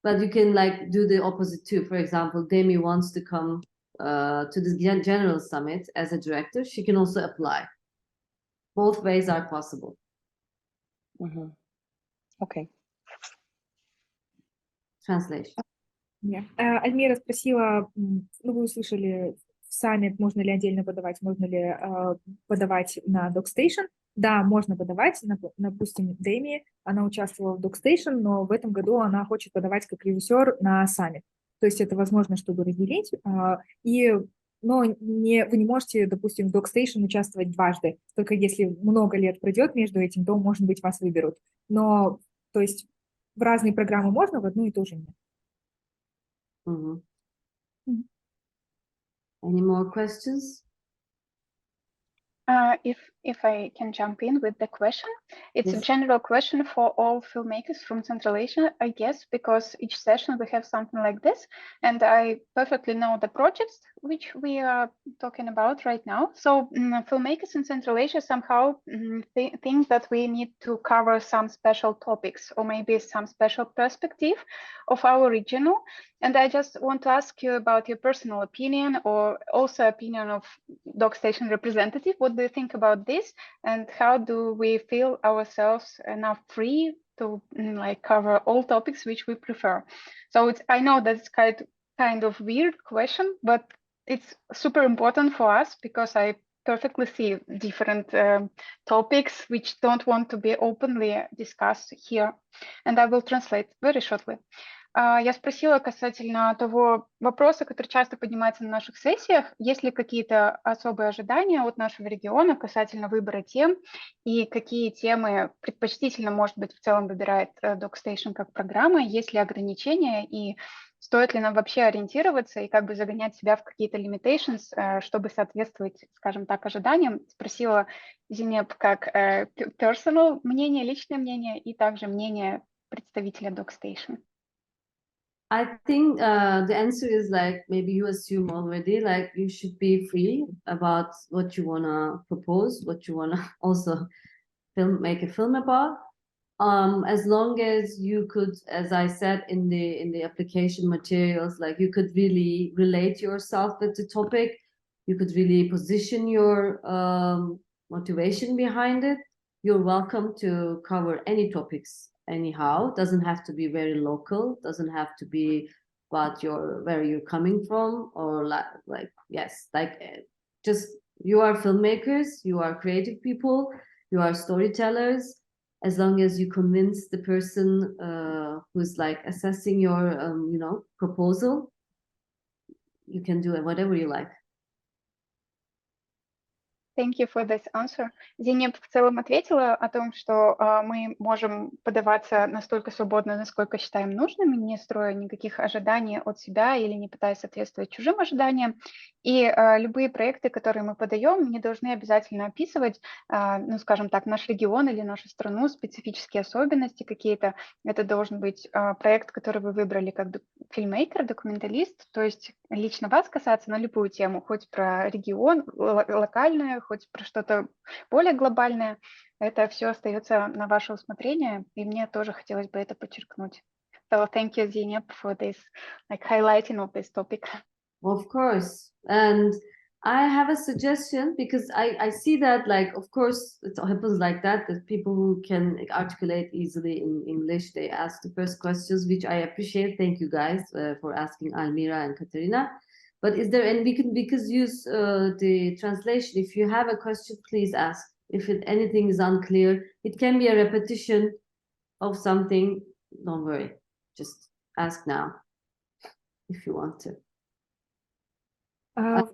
But you can like do the opposite too. For example, Demie wants to come to the general summit as a director. She can also apply. Both ways are possible. Okay. Translation. Альмира спросила, ну, вы услышали в саммит, можно ли отдельно подавать, можно ли подавать на Doc Station. Да, можно подавать, допустим, Демии, она участвовала в Doc Station, но в этом году она хочет подавать как режиссер на саммит. То есть это возможно, чтобы разделить, но вы не можете, допустим, в Doc Station участвовать дважды. Только если много лет пройдет между этим, то, может быть, вас выберут. Но, то есть, в разные программы можно, в одну и ту же нет. Any more questions? If I can jump in with the question, it's Yes. a general question for all filmmakers from Central Asia, I guess, because each session we have something like this, and I perfectly know the projects which we are talking about right now. So filmmakers in Central Asia somehow think that we need to cover some special topics or maybe some special perspective of our regional. And I just want to ask you about your personal opinion or also opinion of Doc Station representative. What do you think about this? And how do we feel ourselves enough free to like cover all topics which we prefer? So I know that's kind of weird question, but it's super important for us because I perfectly see different topics which don't want to be openly discussed here. And I will translate very shortly. Я спросила касательно того вопроса, который часто поднимается на наших сессиях, есть ли какие-то особые ожидания от нашего региона касательно выбора тем и какие темы предпочтительно, может быть, в целом выбирает Doc Station как программа, есть ли ограничения и стоит ли нам вообще ориентироваться и как бы загонять себя в какие-то limitations, чтобы соответствовать, скажем так, ожиданиям. Спросила Zeynep как personal мнение, личное мнение и также мнение представителя Doc Station. I think the answer is like maybe you assume already, like you should be free about what you wanna propose, what you wanna also make a film about. As long as you could, as I said in the application materials, like you could really relate yourself with the topic, you could really position your motivation behind it. You're welcome to cover any topics anyhow. Doesn't have to be very local, doesn't have to be about where you're coming from, or like yes, like just you are filmmakers, you are creative people, you are storytellers. As long as you convince the person who's like assessing your proposal, you can do whatever you like. Thank you for this answer. Zeynep в целом ответила о том, что мы можем подаваться настолько свободно, насколько считаем нужным, не строя никаких ожиданий от себя или не пытаясь соответствовать чужим ожиданиям. И любые проекты, которые мы подаем, не должны обязательно описывать, ну, скажем так, наш регион или нашу страну, специфические особенности какие-то. Это должен быть проект, который вы выбрали как фильммейкер, документалист, то есть лично вас касаться на любую тему, хоть про регион, локальное, хоть про что-то более глобальное. Это все остается на ваше усмотрение, и мне тоже хотелось бы это подчеркнуть. So thank you, Zeynep, for this like highlighting of this topic. Of course. And I have a suggestion, because I see that, like, of course, it happens like that people who can articulate easily in English, they ask the first questions, which I appreciate. Thank you guys for asking, Almira and Katerina. But is there, and we can, because use the translation, if you have a question, please ask. If anything is unclear, it can be a repetition of something, don't worry, just ask now. if you want to. Да,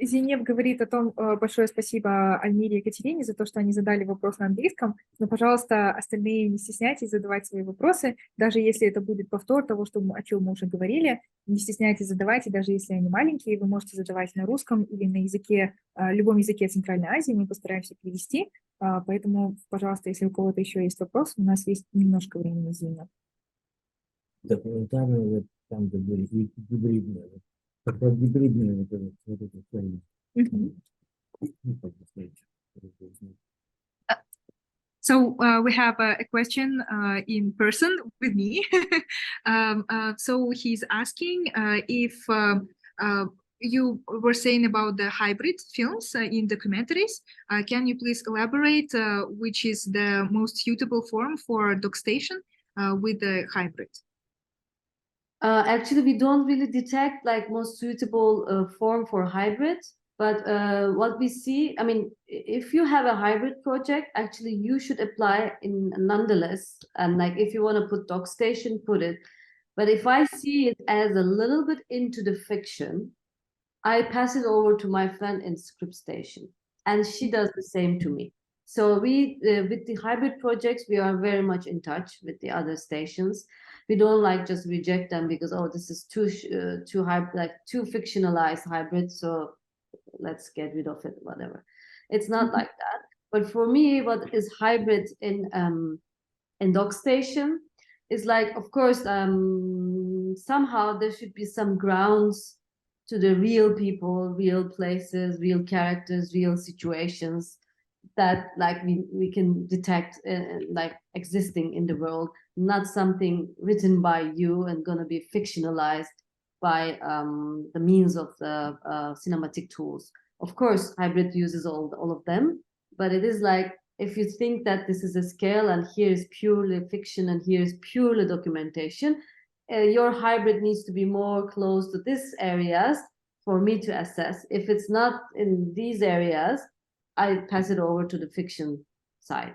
Зейнеп говорит о том, большое спасибо Альмире и Екатерине за то, что они задали вопрос на английском, но, пожалуйста, остальные не стесняйтесь задавать свои вопросы, даже если это будет повтор того, о чем мы уже говорили, не стесняйтесь задавать, и даже если они маленькие, вы можете задавать на русском или на языке, любом языке Центральной Азии, мы постараемся перевести, поэтому, пожалуйста, если у кого-то еще есть вопрос, у нас есть немножко времени, Зейнеп. Документарные, вот там, где были гибридные, как гибридные вот эти цели. So we have a question in person with me. So he's asking if you were saying about the hybrid films in documentaries. Can you please elaborate which is the most suitable form for Doc Station with the hybrid? Actually, we don't really detect like most suitable form for hybrid, but what we see, I mean, if you have a hybrid project, actually you should apply in nonetheless. And like if you want to put Doc Station, put it. But if I see it as a little bit into the fiction, I pass it over to my friend in Script Station, and she does the same to me. So we, with the hybrid projects, we are very much in touch with the other stations. We don't like just reject them because, oh, this is too fictionalized hybrid, so let's get rid of it, whatever. It's not like that. But for me, what is hybrid in Doc Station is like, of course, somehow there should be some grounds to the real people, real places, real characters, real situations that like we can detect like existing in the world, not something written by you and gonna be fictionalized by the means of the cinematic tools. Of course, hybrid uses all of them, but it is like, if you think that this is a scale and here is purely fiction and here is purely documentation, your hybrid needs to be more close to these areas for me to assess. If it's not in these areas, I pass it over to the fiction side.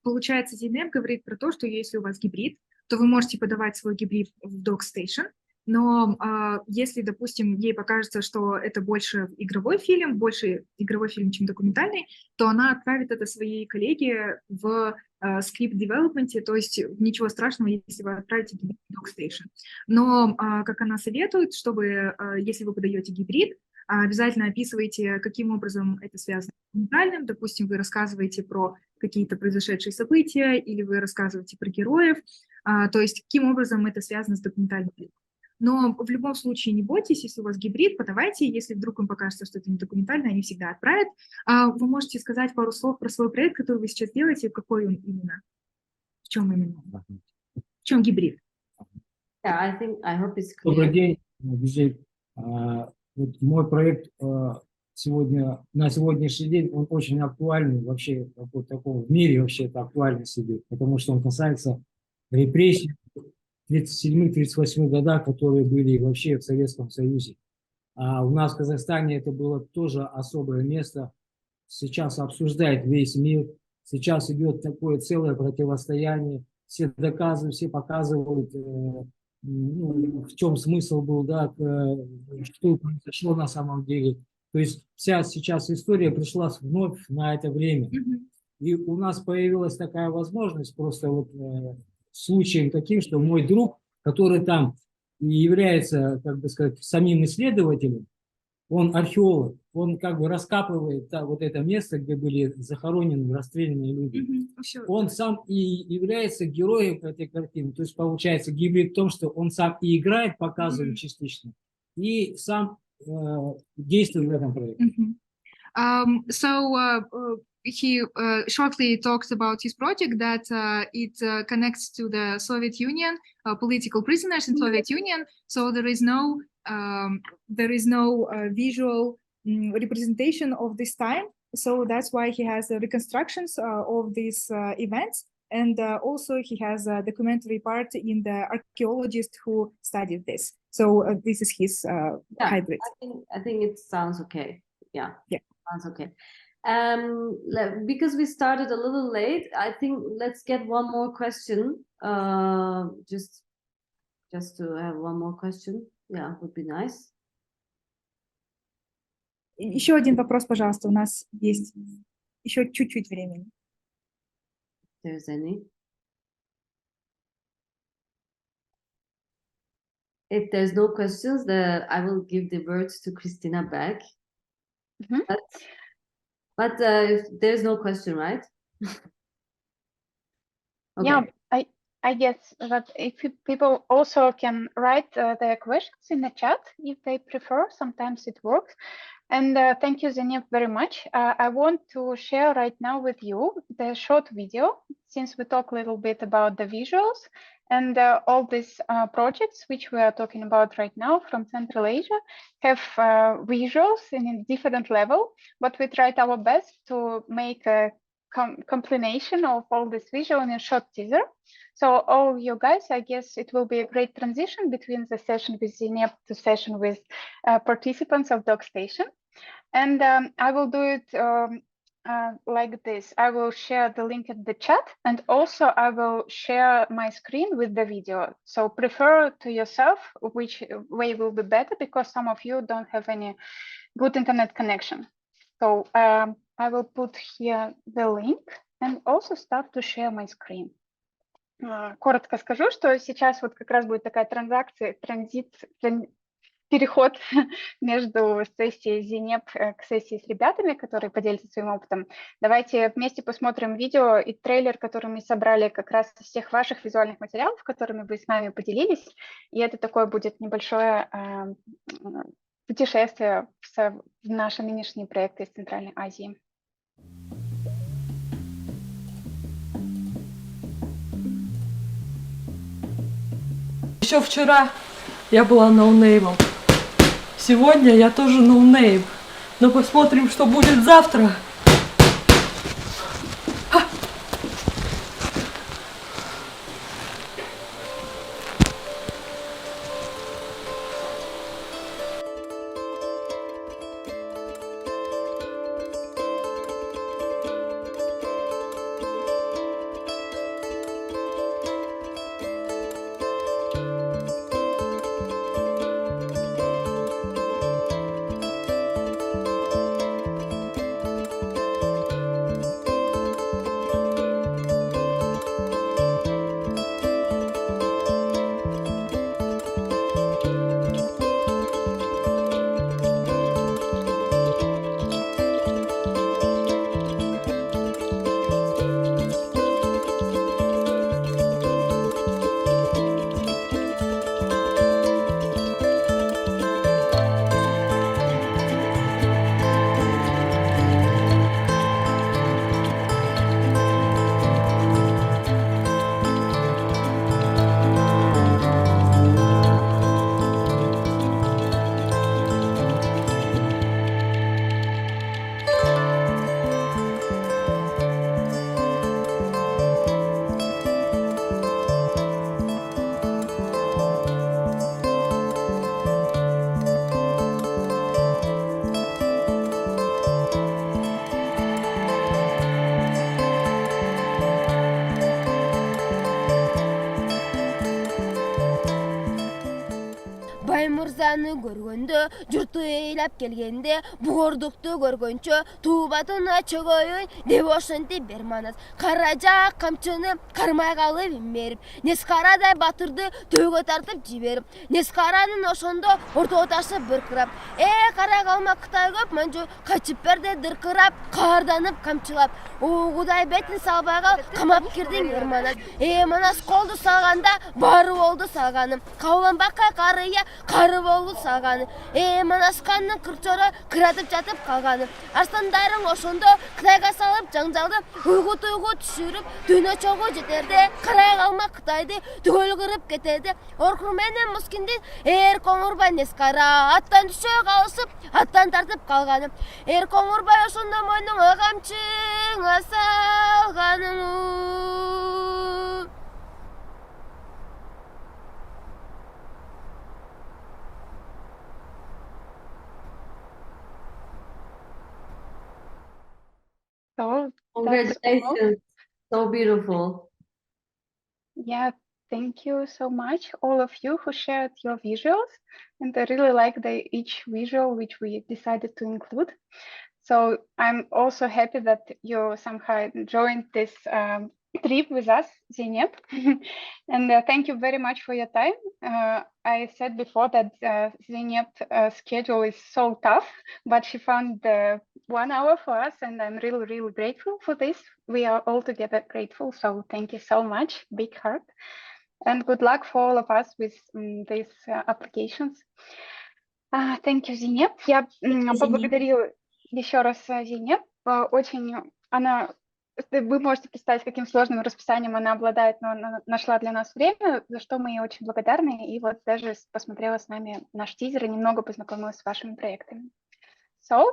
Получается, Zeynep говорит про то, что если у вас гибрид, то вы можете подавать свой гибрид в Doc Station, но если, допустим, ей покажется, что это больше игровой фильм, чем документальный, то она отправит это своей коллеге в скрипт-девелопменте, то есть ничего страшного, если вы отправите гибрид в Doc Station. Но, как она советует, чтобы, если вы подаете гибрид, обязательно описывайте, каким образом это связано с документальным. Допустим, вы рассказываете про какие-то произошедшие события или вы рассказываете про героев, то есть каким образом это связано с документальным фильмом. Но в любом случае не бойтесь, если у вас гибрид, подавайте, если вдруг им покажется, что это не документально, они всегда отправят. Вы можете сказать пару слов про свой проект, который вы сейчас делаете, какой он именно? В чем именно? В чем гибрид? Yeah, I hope it's clear. Добрый день, Güzel. Вот мой проект сегодня, на сегодняшний день, он очень актуальный вообще в мире вообще это актуально себе, потому что он касается репрессий в 1937-1938 годах, которые были вообще в Советском Союзе. А у нас в Казахстане это было тоже особое место. Сейчас обсуждает весь мир. Сейчас идет такое целое противостояние. Все доказывают, все показывают, в чем смысл был, да, что произошло на самом деле. То есть вся сейчас история пришла вновь на это время. И у нас появилась такая возможность просто вот случаем таким, что мой друг, который там является, как бы сказать, самим исследователем, он археолог, он как бы раскапывает вот это место, где были захоронены, расстрелянные люди. Он сам и является героем этой картины. То есть получается гибрид в том, что он сам и играет, показывает частично, и сам действует в этом проекте. He shortly talks about his project that it connects to the Soviet Union, political prisoners in Soviet Union. So there is no visual representation of this time. So that's why he has reconstructions of these events. And also he has a documentary part in the archaeologist who studied this. So this is his hybrid. I think it sounds okay. Yeah. Sounds okay. Because we started a little late, I think let's get one more question. Just just to have one more question. Yeah, would be nice. Еще один вопрос, пожалуйста, у нас есть еще чуть-чуть времени. If there's any. If there's no questions, I will give the words to Christina back. Mhm. But if there's no question, right? Okay. Yeah, I guess that if people also can write their questions in the chat if they prefer, sometimes it works. And thank you, Zeynep, very much. I want to share right now with you the short video, since we talk a little bit about the visuals and all these projects which we are talking about right now from Central Asia have visuals in a different level, but we tried our best to make a combination of all this visual in a short teaser. So all you guys, I guess it will be a great transition between the session with Zeynep to session with participants of Doc Station. And I will do it like this. I will share the link in the chat, and also I will share my screen with the video. So prefer to yourself which way will be better, because some of you don't have any good internet connection. So I will put here the link and also start to share my screen. Коротко скажу, что сейчас вот как раз будет такая переход между сессией Zeynep к сессии с ребятами, которые поделятся своим опытом. Давайте вместе посмотрим видео и трейлер, который мы собрали как раз из всех ваших визуальных материалов, которыми вы с нами поделились. И это такое будет небольшое путешествие в наши нынешние проекты из Центральной Азии. Еще вчера я была ноунеймом. Сегодня я тоже ноунейм. Но посмотрим, что будет завтра. Мырзаны көргөндө, журту ыйлап келгенде, бугордукту көргөнчө, туубатына чөгөйүн деп ошентип берманас. Каражак камчыны кармай калып имерип, Нескарадай батырды төөгө тартып жиберип, Нескаранын ошондо ортоташы быркырап, кара калма Кытай көп манжу качып берди дыркырап, каарданып камчылап, Кудай бетин салбай кал, камап кирдиң Ерманас. Манас колду салганда бары болду салганым, кауланбакка карыя кары болду салганы. Манасканын кырчору кыратып жатып калганы. Арстандарын ошондо Кытайга салып жаңжалды, уйгу-туйгу түшүрүп, дүйнө чогуу жетерде, карай калма Кытайды түгөл кырып кетерди. Оркун менен Мускиндин Коңурбай Нескара аттан түшө калышып, аттан тартып калганы. Коңурбай ошондо мойнуңа камчыңа салганың. So Congratulations. So beautiful. Yeah, Thank you so much, all of you who shared your visuals. And I really like each visual which we decided to include. So I'm also happy that you somehow joined this trip with us, Zeynep. And thank you very much for your time. I said before that Zeynep's schedule is so tough, but she found the 1 hour for us, and I'm really, really grateful for this. We are all together grateful. So thank you so much, big heart. And good luck for all of us with these applications. Thank you, Zeynep. Я поблагодарила еще раз Zeynep. Очень она, вы можете представить, каким сложным расписанием она обладает, но она нашла для нас время, за что мы ей очень благодарны. И вот даже посмотрела с нами наш тизер и немного познакомилась с вашими проектами. So,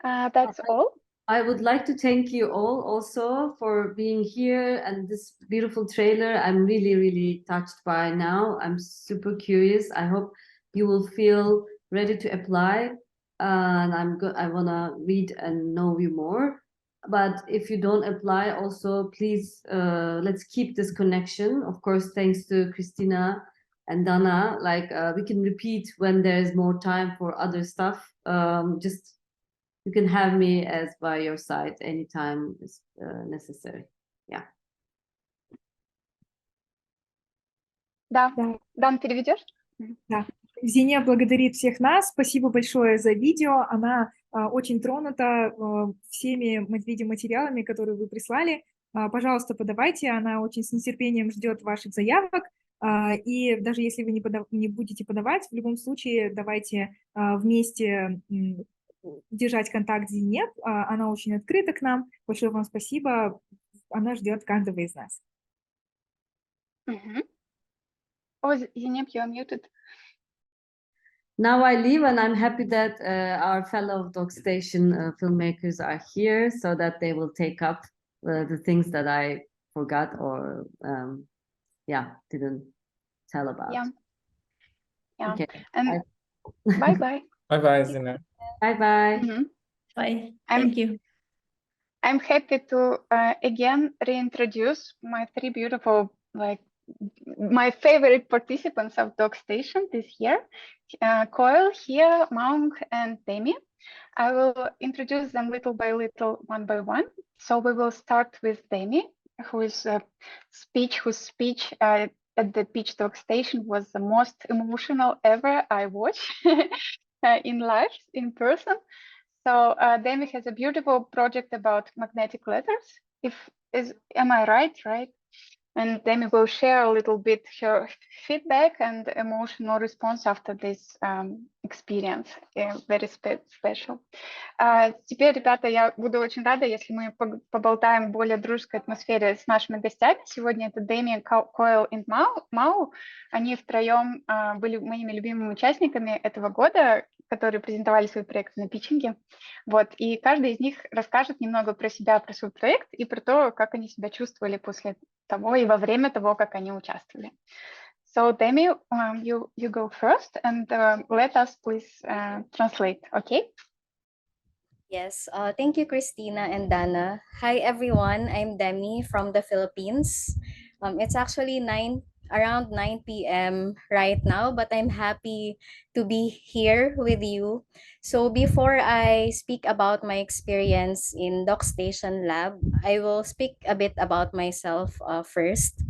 that's all. I would like to thank you all also for being here and this beautiful trailer. I'm really, really touched by now. I'm super curious. I hope you will feel ready to apply. And I want to read and know you more. But if you don't apply also, please, let's keep this connection. Of course, thanks to Christina and Dana, we can repeat when there's more time for other stuff. Just you can have me as by your side anytime is necessary. Yeah. Да. Дан, переведешь? Да. Зиня благодарит всех нас. Спасибо большое за видео. Она очень тронута всеми видеоматериалами, которые вы прислали. Пожалуйста, подавайте. Она очень с нетерпением ждет ваших заявок. И даже если вы не будете подавать, в любом случае давайте вместе держать контакт с Zeynep. Она очень открыта к нам. Большое вам спасибо. Она ждет каждого из нас. Oh, Zeynep, you're muted. Now I leave, and I'm happy that our fellow Doc Station filmmakers are here, so that they will take up the things that I forgot or didn't tell about. Yeah. Okay. And bye-bye. Bye-bye, Zeynep. Bye-bye. Bye. Thank you. I'm happy to again reintroduce my three beautiful, my favorite participants of Doc Station this year, Koel, here, Maung, and Demie. I will introduce them little by little, one by one. So we will start with Demie, whose speech at the Pitch Doc Station was the most emotional ever I watched in live, in person. So Demie has a beautiful project about magnetic letters. Am I right? And Demie will share a little bit her feedback and emotional response after this experience, very special. Теперь, ребята, я буду очень рада, если мы поболтаем в более дружеской атмосфере с нашими гостями. Сегодня это Demie, Koel и Мау. Они втроем были моими любимыми участниками этого года, которые презентовали свои проекты на питчинге. Вот. И каждый из них расскажет немного про себя, про свой проект и про то, как они себя чувствовали после того и во время того, как они участвовали. So, Demie, you go first and let us please translate, okay? Yes, thank you, Christina and Dana. Hi, everyone. I'm Demie from the Philippines. It's actually around 9 p.m. right now, but I'm happy to be here with you. So before I speak about my experience in Doc Station Lab, I will speak a bit about myself first.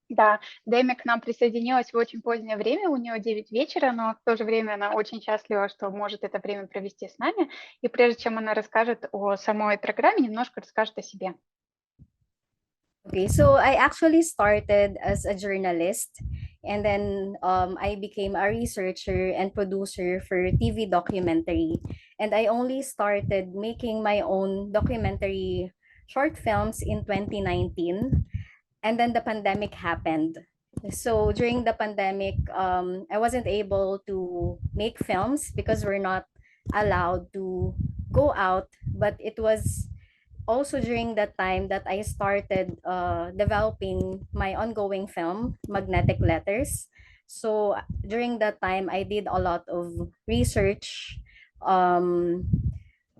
Да, Демie к нам присоединилась в очень позднее время, у нее 9 вечера, но в то же время она очень счастлива, что может это время провести с нами. И прежде чем она расскажет о самой программе, немножко расскажет о себе. Okay, so I actually started as a journalist, and then I became a researcher and producer for TV documentary. And I only started making my own documentary short films in 2019. And then the pandemic happened. So during the pandemic, I wasn't able to make films because we're not allowed to go out. But it was also during that time that I started developing my ongoing film, Magnetic Letters. So during that time, I did a lot of research on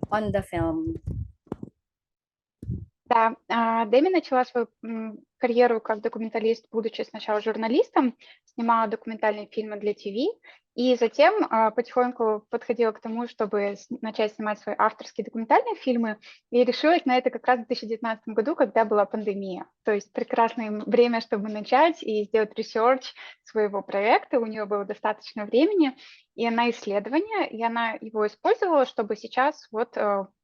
the film. Да, Деми начала свою карьеру как документалист, будучи сначала журналистом, снимала документальные фильмы для ТВ, и затем потихоньку подходила к тому, чтобы начать снимать свои авторские документальные фильмы, и решилась на это как раз в 2019 году, когда была пандемия. То есть прекрасное время, чтобы начать и сделать ресерч своего проекта, у нее было достаточно времени, и она исследование, и она его использовала, чтобы сейчас вот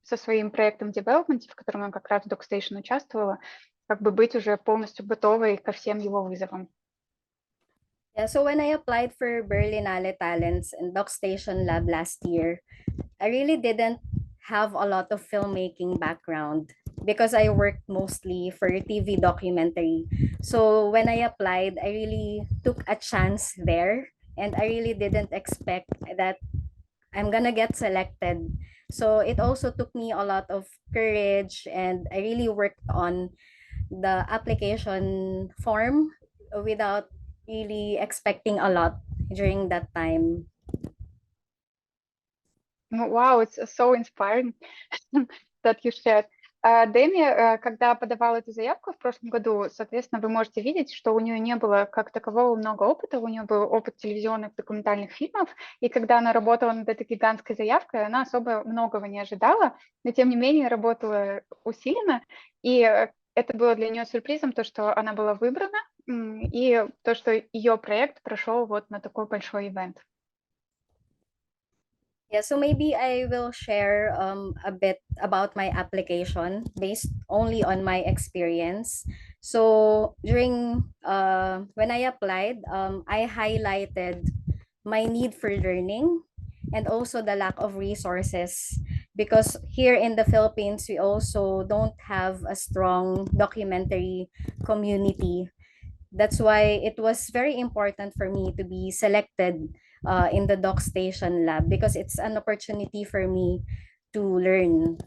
со своим проектом Development, в котором она как раз в Doc Station участвовала, как бы быть уже полностью готовой ко всем его вызовам. Yeah, so when I applied for Berlinale Talents and Doc Station Lab last year, I really didn't have a lot of filmmaking background because I worked mostly for TV documentary. So when I applied, I really took a chance there, and I really didn't expect that I'm gonna get selected. So it also took me a lot of courage, and I really worked on the application form without really expecting a lot during that time. Wow, it's so inspiring that you shared. Деми, когда подавала эту заявку в прошлом году, соответственно, вы можете видеть, что у нее не было как такового много опыта, у нее был опыт телевизионных документальных фильмов, и когда она работала над этой гигантской заявкой, она особо многого не ожидала, но тем не менее работала усиленно, и это было для нее сюрпризом, то, что она была выбрана, и то, что ее проект прошел вот на такой большой ивент. Yeah, so maybe I will share a bit about my application based only on my experience. So during when I applied, I highlighted my need for learning and also the lack of resources, because here in the Philippines we also don't have a strong documentary community. That's why it was very important for me to be selected in the Doc Station Lab, because it's an opportunity for me to learn.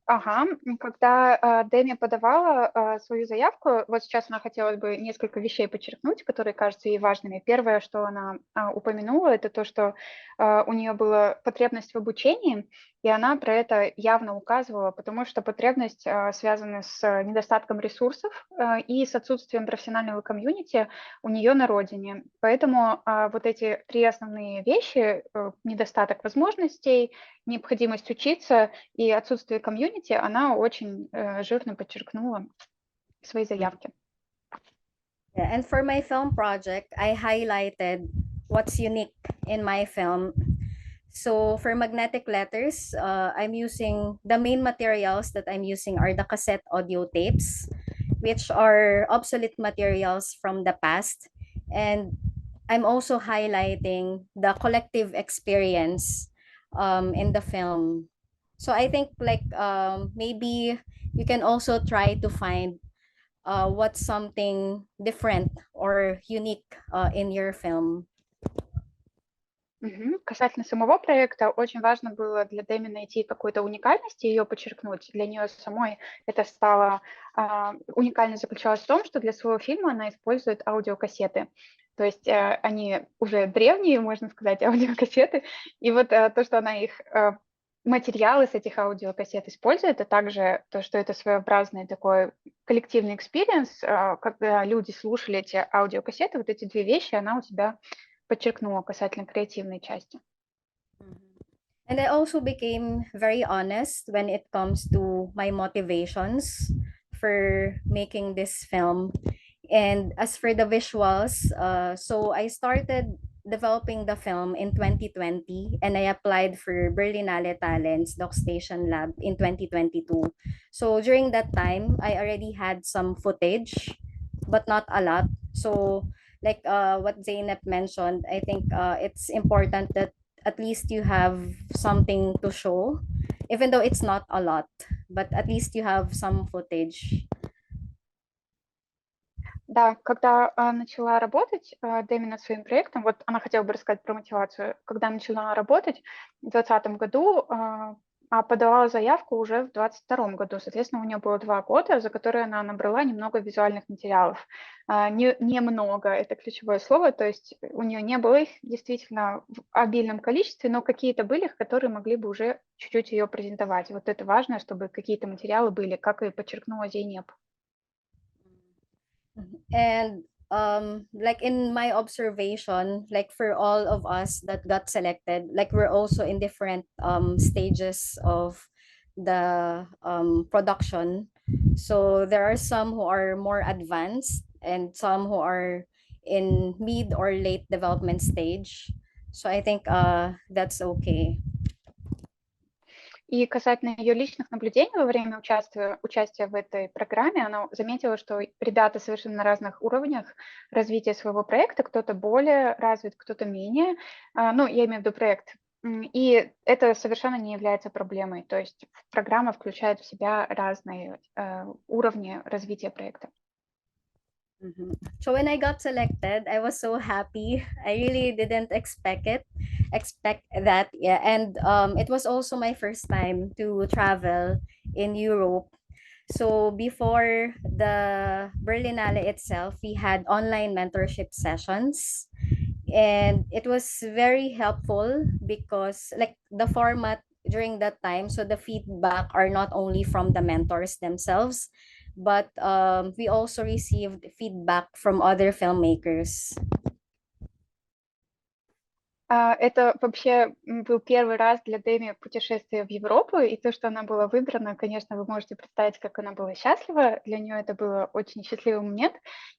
Ага, когда Деми подавала свою заявку, вот сейчас она хотела бы несколько вещей подчеркнуть, которые кажутся ей важными. Первое, что она упомянула, это то, что у нее была потребность в обучении, и она про это явно указывала, потому что потребность связана с недостатком ресурсов и с отсутствием профессионального комьюнити у нее на родине. Поэтому вот эти три основные вещи, недостаток возможностей, необходимость учиться и отсутствие комьюнити, она очень жирно подчеркнула в своей заявке. Yeah, and for my film project, I highlighted what's unique in my film. So for magnetic letters, I'm using the main materials that I'm using are the cassette audio tapes, which are obsolete materials from the past. And I'm also highlighting the collective experience in the film. So I think maybe you can also try to find what's something different or unique in your film. Касательно самого проекта, очень важно было для Деми найти какую-то уникальность и ее подчеркнуть. Для нее самой это стало уникальность заключалась в том, что для своего фильма она использует аудиокассеты. То есть они уже древние, можно сказать, аудиокассеты. И вот то, что она их материалы с этих аудиокассет использует, а также то, что это своеобразный такой коллективный экспириенс, когда люди слушали эти аудиокассеты, вот эти две вещи она у тебя подчеркнула касательно креативной части. And I also became very honest when it comes to my motivations for making this film. And as for the visuals, so I started developing the film in 2020, and I applied for Berlinale Talents Doc Station Lab in 2022. So during that time, I already had some footage, but not a lot. So like what Zeynep mentioned, I think it's important that at least you have something to show, even though it's not a lot, but at least you have some footage. Да, когда начала работать Деми над своим проектом, вот она хотела бы рассказать про мотивацию. Когда начала работать в 2020 году, а подавала заявку уже в 2022 году. Соответственно, у нее было 2 года, за которые она набрала немного визуальных материалов. Немного — это ключевое слово, то есть у нее не было их действительно в обильном количестве, но какие-то были, которые могли бы уже чуть-чуть ее презентовать. Вот это важно, чтобы какие-то материалы были, как и подчеркнула Зейнеп. And like in my observation, like for all of us that got selected, like we're also in different stages of the production. So there are some who are more advanced and some who are in mid or late development stage. So I think that's okay. И касательно ее личных наблюдений во время участия в этой программе, она заметила, что ребята совершенно на разных уровнях развития своего проекта, кто-то более развит, кто-то менее, ну, я имею в виду проект, и это совершенно не является проблемой, то есть программа включает в себя разные уровни развития проекта. So when I got selected, I was so happy. I really didn't expect that. Yeah, and it was also my first time to travel in Europe. So before the Berlinale itself, we had online mentorship sessions, and it was very helpful because like the format during that time, so the feedback are not only from the mentors themselves, but we also received feedback from other filmmakers. Это вообще был первый раз для Деми путешествие в Европу, и то, что она была выбрана, конечно, вы можете представить, как она была счастлива. Для нее это был очень счастливый момент.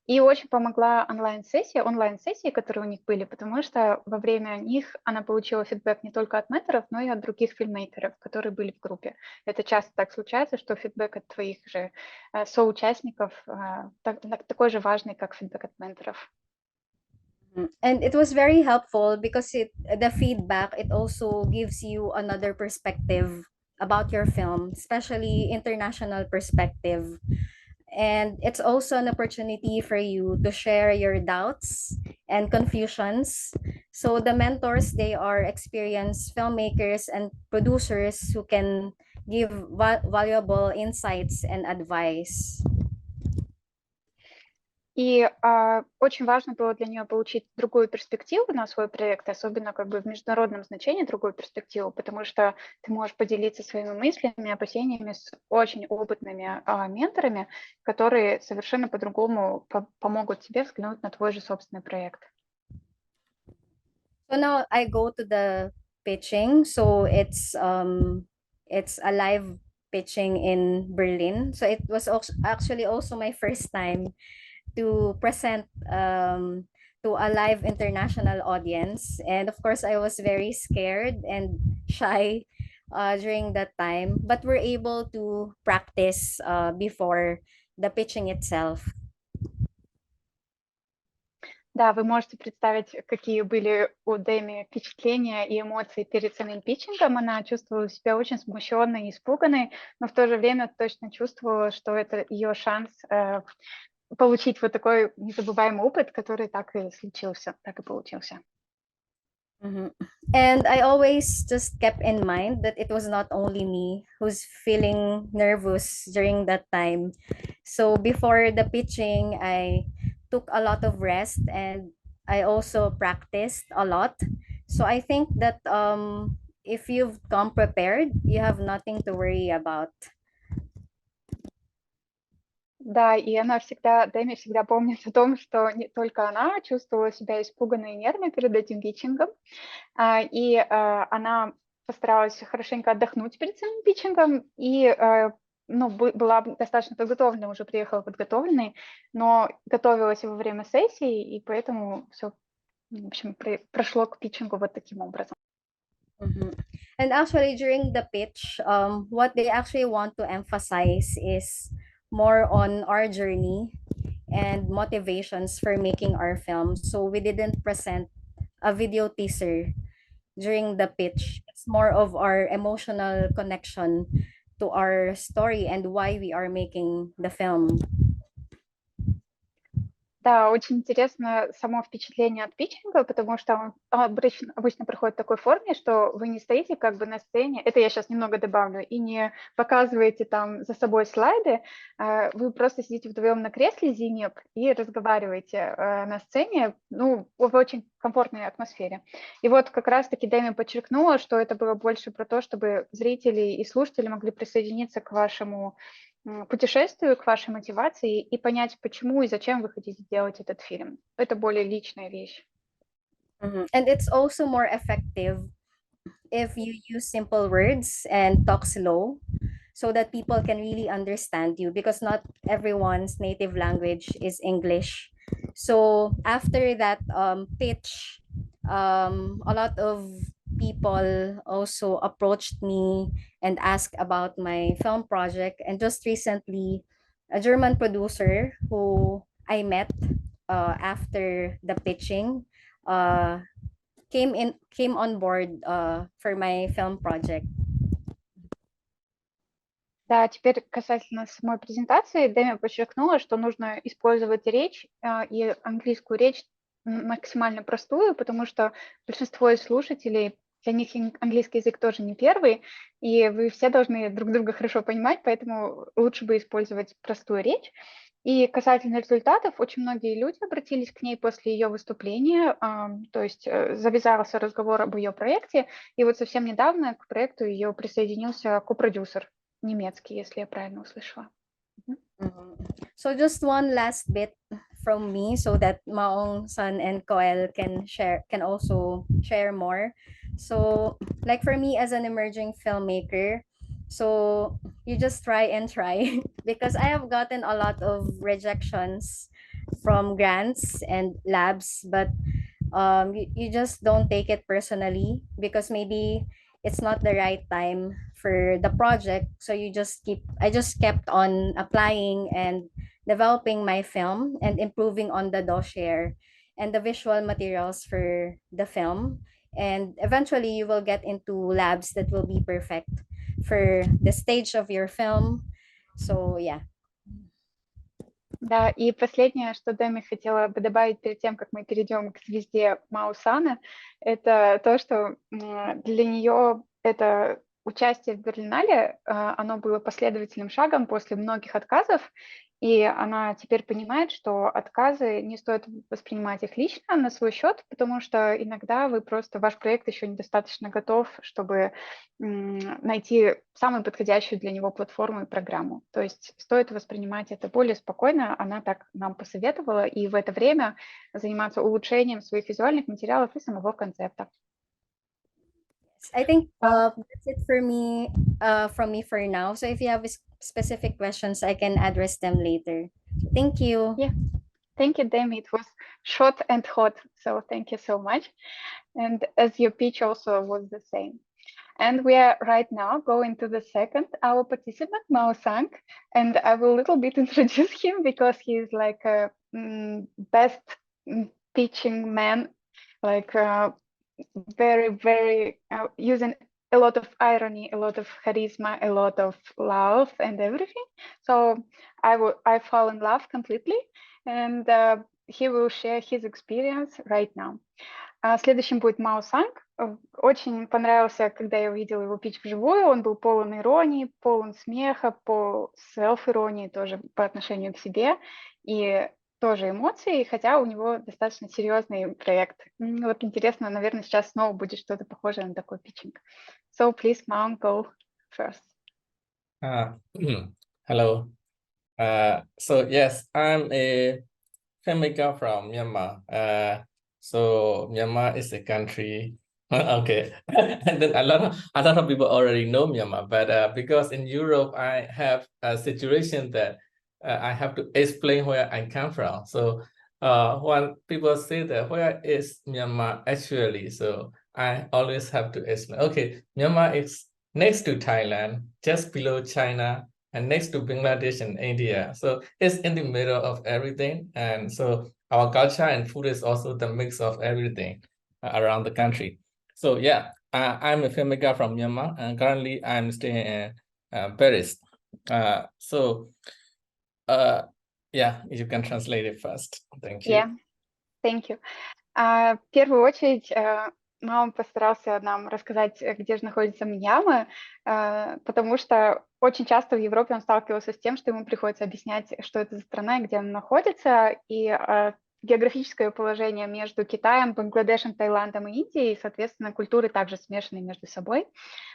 И очень помогла онлайн-сессии, которые у них были, потому что во время них она получила фидбэк не только от менторов, но и от других фильммейкеров, которые были в группе. Это часто так случается, что фидбэк от твоих же соучастников такой же важный, как фидбэк от менторов. And it was very helpful because the feedback, it also gives you another perspective about your film, especially international perspective. And it's also an opportunity for you to share your doubts and confusions. So the mentors, they are experienced filmmakers and producers who can give valuable insights and advice. И очень важно было для нее получить другую перспективу на свой проект, особенно как бы в международном значении другую перспективу, потому что ты можешь поделиться своими мыслями, опасениями с очень опытными менторами, которые совершенно по-другому помогут тебе взглянуть на твой же собственный проект. So now I go to the pitching. So it's a live pitching in Berlin. So it was actually also my first time to present to a live international audience. And of course, I was very scared and shy during that time, but we're able to practice before the pitching itself. Да, вы можете представить, какие были у Деми впечатления и эмоции перед самим питчингом. Она чувствовала себя очень смущенной и испуганной, но в то же время точно чувствовала, что это ее шанс получить вот такой незабываемый опыт, который так и случился, так и получился. And I always just kept in mind that it was not only me who's feeling nervous during that time. So before the pitching, I took a lot of rest and I also practiced a lot. So I think that if you've come prepared, you have nothing to worry about. Да, и Деми всегда помнит о том, что не только она чувствовала себя испуганной и нервной перед этим питчингом, и она постаралась хорошенько отдохнуть перед самим питчингом, и была достаточно подготовленной, уже приехала подготовленной, но готовилась во время сессии, и поэтому все, в общем, прошло к питчингу вот таким образом. And actually during the pitch, what they actually want to emphasize is more on our journey and motivations for making our film. So we didn't present a video teaser during the pitch. It's more of our emotional connection to our story and why we are making the film. Да, очень интересно само впечатление от питчинга, потому что он обычно проходит в такой форме, что вы не стоите как бы на сцене, это я сейчас немного добавлю, и не показываете там за собой слайды, вы просто сидите вдвоем на кресле Zeynep и разговариваете на сцене, ну, в очень комфортной атмосфере. И вот как раз-таки Демie подчеркнула, что это было больше про то, чтобы зрители и слушатели могли присоединиться к вашему путешествию, к вашей мотивации и понять, почему и зачем вы хотите делать этот фильм. Это более личная вещь. And it's also more effective if you use simple words and talk slow so that people can really understand you, because not everyone's native language is English. So after that pitch, a lot of people also approached me and asked about my film project. And just recently, a German producer who I met after the pitching uh, came on board for my film project. Да, теперь касательно самой презентации, Демия подчеркнула, что нужно использовать речь и английскую речь максимально простую, потому что большинство из слушателей, для них английский язык тоже не первый, и вы все должны друг друга хорошо понимать, поэтому лучше бы использовать простую речь. И касательно результатов, очень многие люди обратились к ней после ее выступления, то есть завязался разговор об ее проекте, и вот совсем недавно к проекту ее присоединился копродюсер немецкий, если я правильно услышала. So just one last bit from me so that Maung Sun and Koel can also share more. So like for me as an emerging filmmaker, so you just try and try because I have gotten a lot of rejections from grants and labs, but you just don't take it personally because maybe it's not the right time for the project. So I just kept on applying and developing my film and improving on the dossier and the visual materials for the film. And eventually you will get into labs that will be perfect for the stage of your film. So yeah. Да, и последнее, что Демия хотела бы добавить перед тем, как мы перейдем к звезде Маунг Сана, это то, что для нее это участие в Берлинале, оно было последовательным шагом после многих отказов, и она теперь понимает, что отказы не стоит воспринимать их лично на свой счет, потому что иногда ваш проект еще недостаточно готов, чтобы найти самую подходящую для него платформу и программу. То есть стоит воспринимать это более спокойно, она так нам посоветовала, и в это время заниматься улучшением своих визуальных материалов и самого концепта. I think that's it for me from me for now. So if you have specific questions, I can address them later. Thank you. Yeah. Thank you, Demie. It was short and hot, so thank you so much. And as your pitch also was the same. And we are right now going to the second, our participant, Maung Sun, and I will a little bit introduce him because he is like a best pitching man, like very, very using a lot of irony, a lot of charisma, a lot of love and everything. So I fall in love completely, and he will share his experience right now. Следующим будет Маунг Сан. Очень понравился, когда я увидела его питч вживую. Он был полон иронии, полон смеха, по селф-иронии тоже по отношению к себе. И тоже эмоции, хотя у него достаточно серьезный проект. Вот интересно, наверное, сейчас снова будет что-то похожее на такой питчинг. So please, Maung, go first. Hello. So yes, I'm a filmmaker from Myanmar. So Myanmar is a country. Okay, and then a lot of people already know Myanmar, but because in Europe I have a situation that I have to explain where I come from. So when people say that where is Myanmar actually, so I always have to explain. Okay, Myanmar is next to Thailand, just below China, and next to Bangladesh and India. So it's in the middle of everything, and so our culture and food is also the mix of everything around the country. So yeah, I'm a filmmaker from Myanmar, and currently I'm staying in Paris. Yeah, you can translate it first. Thank you. Yeah, thank you. В первую очередь, Маун постарался нам рассказать, где же находится Мьянма, потому что очень часто в Европе он сталкивался с тем, что ему приходится объяснять, что это за страна и где она находится, и географическое положение между Китаем, Бангладешем, Таиландом и Индией, соответственно, культуры также смешаны между собой.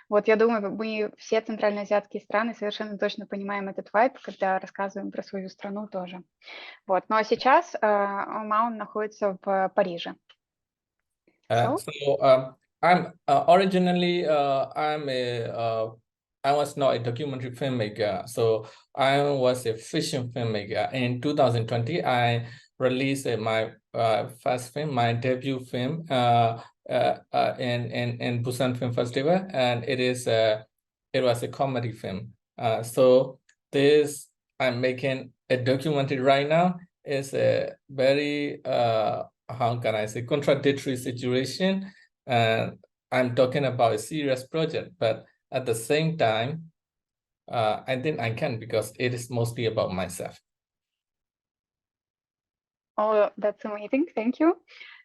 Вот, я думаю, мы все центральноазиатские страны совершенно точно понимаем этот вайб, когда рассказываем про свою страну тоже. Вот, ну а сейчас Маун находится в Париже. I'm originally I was not a documentary filmmaker, so I was a fiction filmmaker. In 2020, I released my first film, my debut film, in Busan Film Festival, and it was a comedy film. So this I'm making a documentary right now is a very how can I say contradictory situation. I'm talking about a serious project, but at the same time, I think I can because it is mostly about myself. Oh, that's amazing, thank you.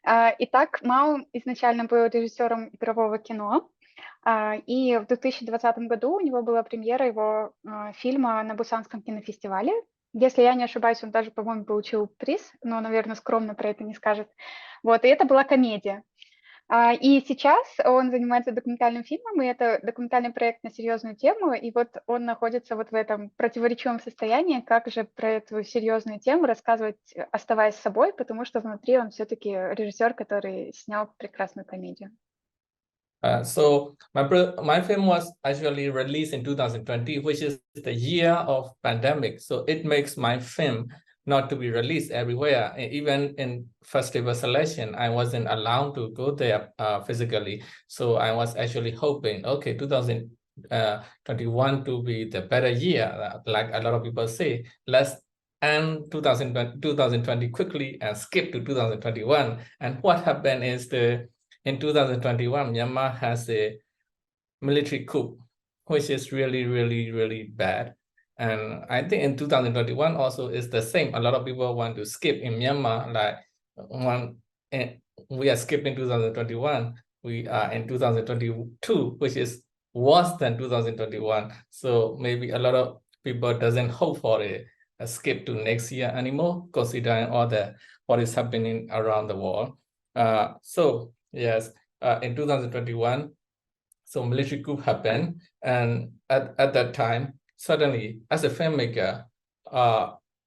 Итак, Маун изначально был режиссером игрового кино, и в 2020 году у него была премьера его фильма на Бусанском кинофестивале. Если я не ошибаюсь, он даже, по-моему, получил приз, но, наверное, скромно про это не скажет. Вот, и это была комедия. И сейчас он занимается документальным фильмом, и это документальный проект на серьезную тему, и вот он находится вот в этом противоречивом состоянии, как же про эту серьезную тему рассказывать, оставаясь собой, потому что внутри он все-таки режиссер, который снял прекрасную комедию. So my film was actually released in 2020, which is the year of pandemic. So it makes my film not to be released everywhere. Even in festival selection, I wasn't allowed to go there physically. So I was actually hoping, okay, 2021 to be the better year, like a lot of people say. Let's end 2020 quickly and skip to 2021. And what happened is in 2021, Myanmar has a military coup, which is really, really, really bad. And I think in 2021 also is the same. A lot of people want to skip in Myanmar, like we are skipping 2021. We are in 2022, which is worse than 2021. So maybe a lot of people doesn't hope for a skip to next year anymore, considering all what is happening around the world. So yes, in 2021, so military coup happened, and at that time, suddenly, as a filmmaker,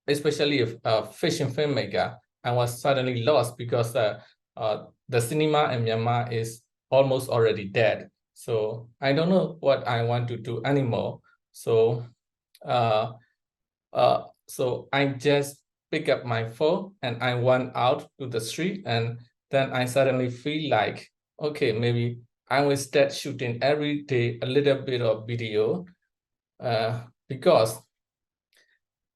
especially a fiction filmmaker, I was suddenly lost because the cinema in Myanmar is almost already dead. So I don't know what I want to do anymore. So so I just pick up my phone and I went out to the street, and then I suddenly feel like, okay, maybe I will start shooting every day a little bit of video, because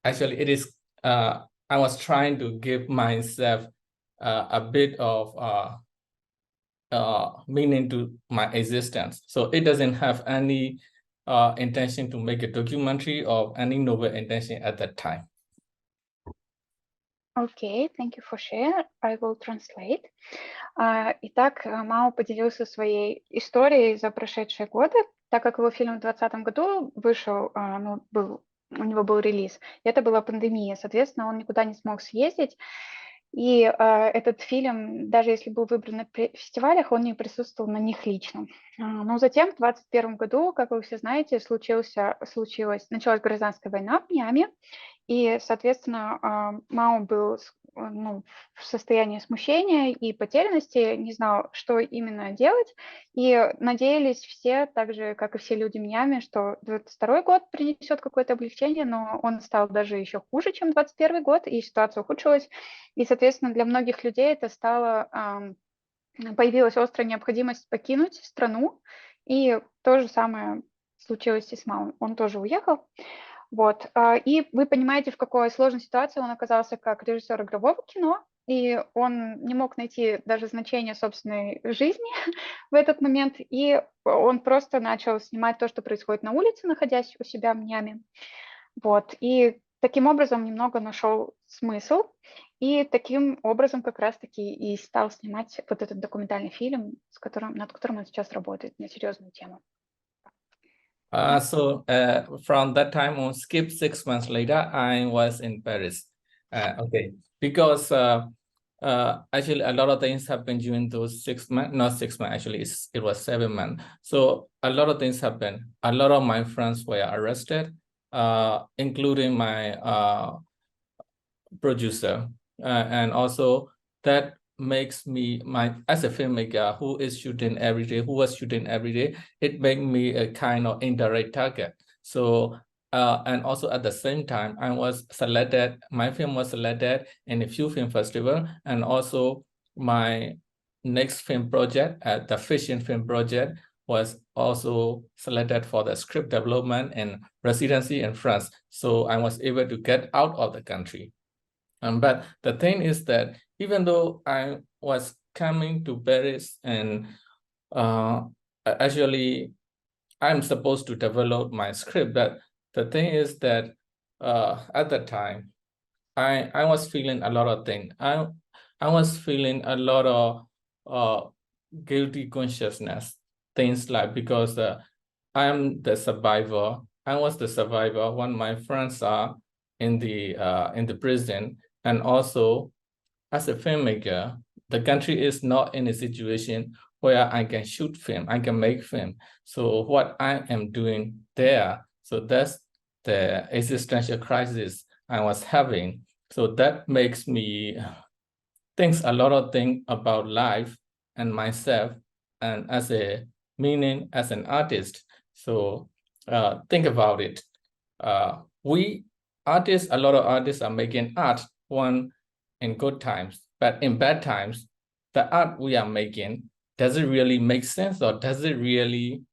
actually it is, I was trying to give myself a bit of meaning to my existence. So it doesn't have any intention to make a documentary or any noble intention at that time. Okay, thank you for share. I will translate. Итак, Мао поделился своей историей за прошедшие годы, так как его фильм в 2020 году вышел, у него был релиз. И это была пандемия, соответственно, он никуда не смог съездить. И этот фильм, даже если был выбран на фестивалях, он не присутствовал на них лично. Но затем в 2021 году, как вы все знаете, началась гражданская война в Мьянме, и, соответственно, Мао был в состоянии смущения и потерянности, не знал, что именно делать, и надеялись все, так же, как и все люди Мьянмы, что 2022 год принесет какое-то облегчение, но он стал даже еще хуже, чем 2021 год, и ситуация ухудшилась, и, соответственно, для многих людей это появилась острая необходимость покинуть страну, и то же самое случилось и с Мао, он тоже уехал. Вот. И вы понимаете, в какой сложной ситуации он оказался как режиссер игрового кино, и он не мог найти даже значение собственной жизни в этот момент, и он просто начал снимать то, что происходит на улице, находясь у себя в Мьянме. Вот. И таким образом немного нашел смысл, и таким образом как раз-таки и стал снимать вот этот документальный фильм, над которым он сейчас работает, на серьезную тему. So from that time on, skip 6 months later, I was in Paris. Okay, because actually a lot of things happened during those 6 months, not 6 months, actually it was 7 months. So a lot of things happened. A lot of my friends were arrested, including my producer. And also that makes me, as a filmmaker who is shooting every day, who was shooting every day, it made me a kind of indirect target. So and also at the same time, I was selected, my film was selected in a few film festivals, and also my next film project, the Fishing Film Project, was also selected for the script development and residency in France. So I was able to get out of the country. But the thing is that even though I was coming to Paris and actually I'm supposed to develop my script, but the thing is that at that time, I was feeling a lot of things. I was feeling a lot of guilty consciousness, things like, because I'm the survivor. I was the survivor when my friends are in the prison. And also, as a filmmaker, the country is not in a situation where I can shoot film, I can make film. So what I am doing there, so that's the existential crisis I was having. So that makes me think a lot of things about life and myself, and as a meaning as an artist. So think about it. We artists, a lot of artists are making art one in good times, but in bad times, the art we are making, does it really make sense, or does it really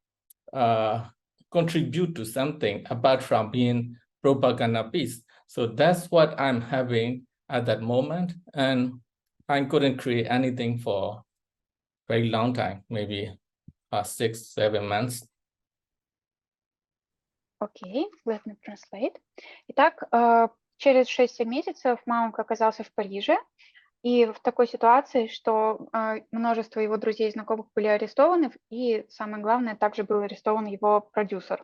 contribute to something apart from being propaganda piece? So that's what I'm having at that moment, and I couldn't create anything for a very long time, maybe 6-7 months. Окей, let me translate. Итак, через 6-7 месяцев Маунг оказался в Париже, и в такой ситуации, что множество его друзей и знакомых были арестованы, и самое главное, также был арестован его продюсер.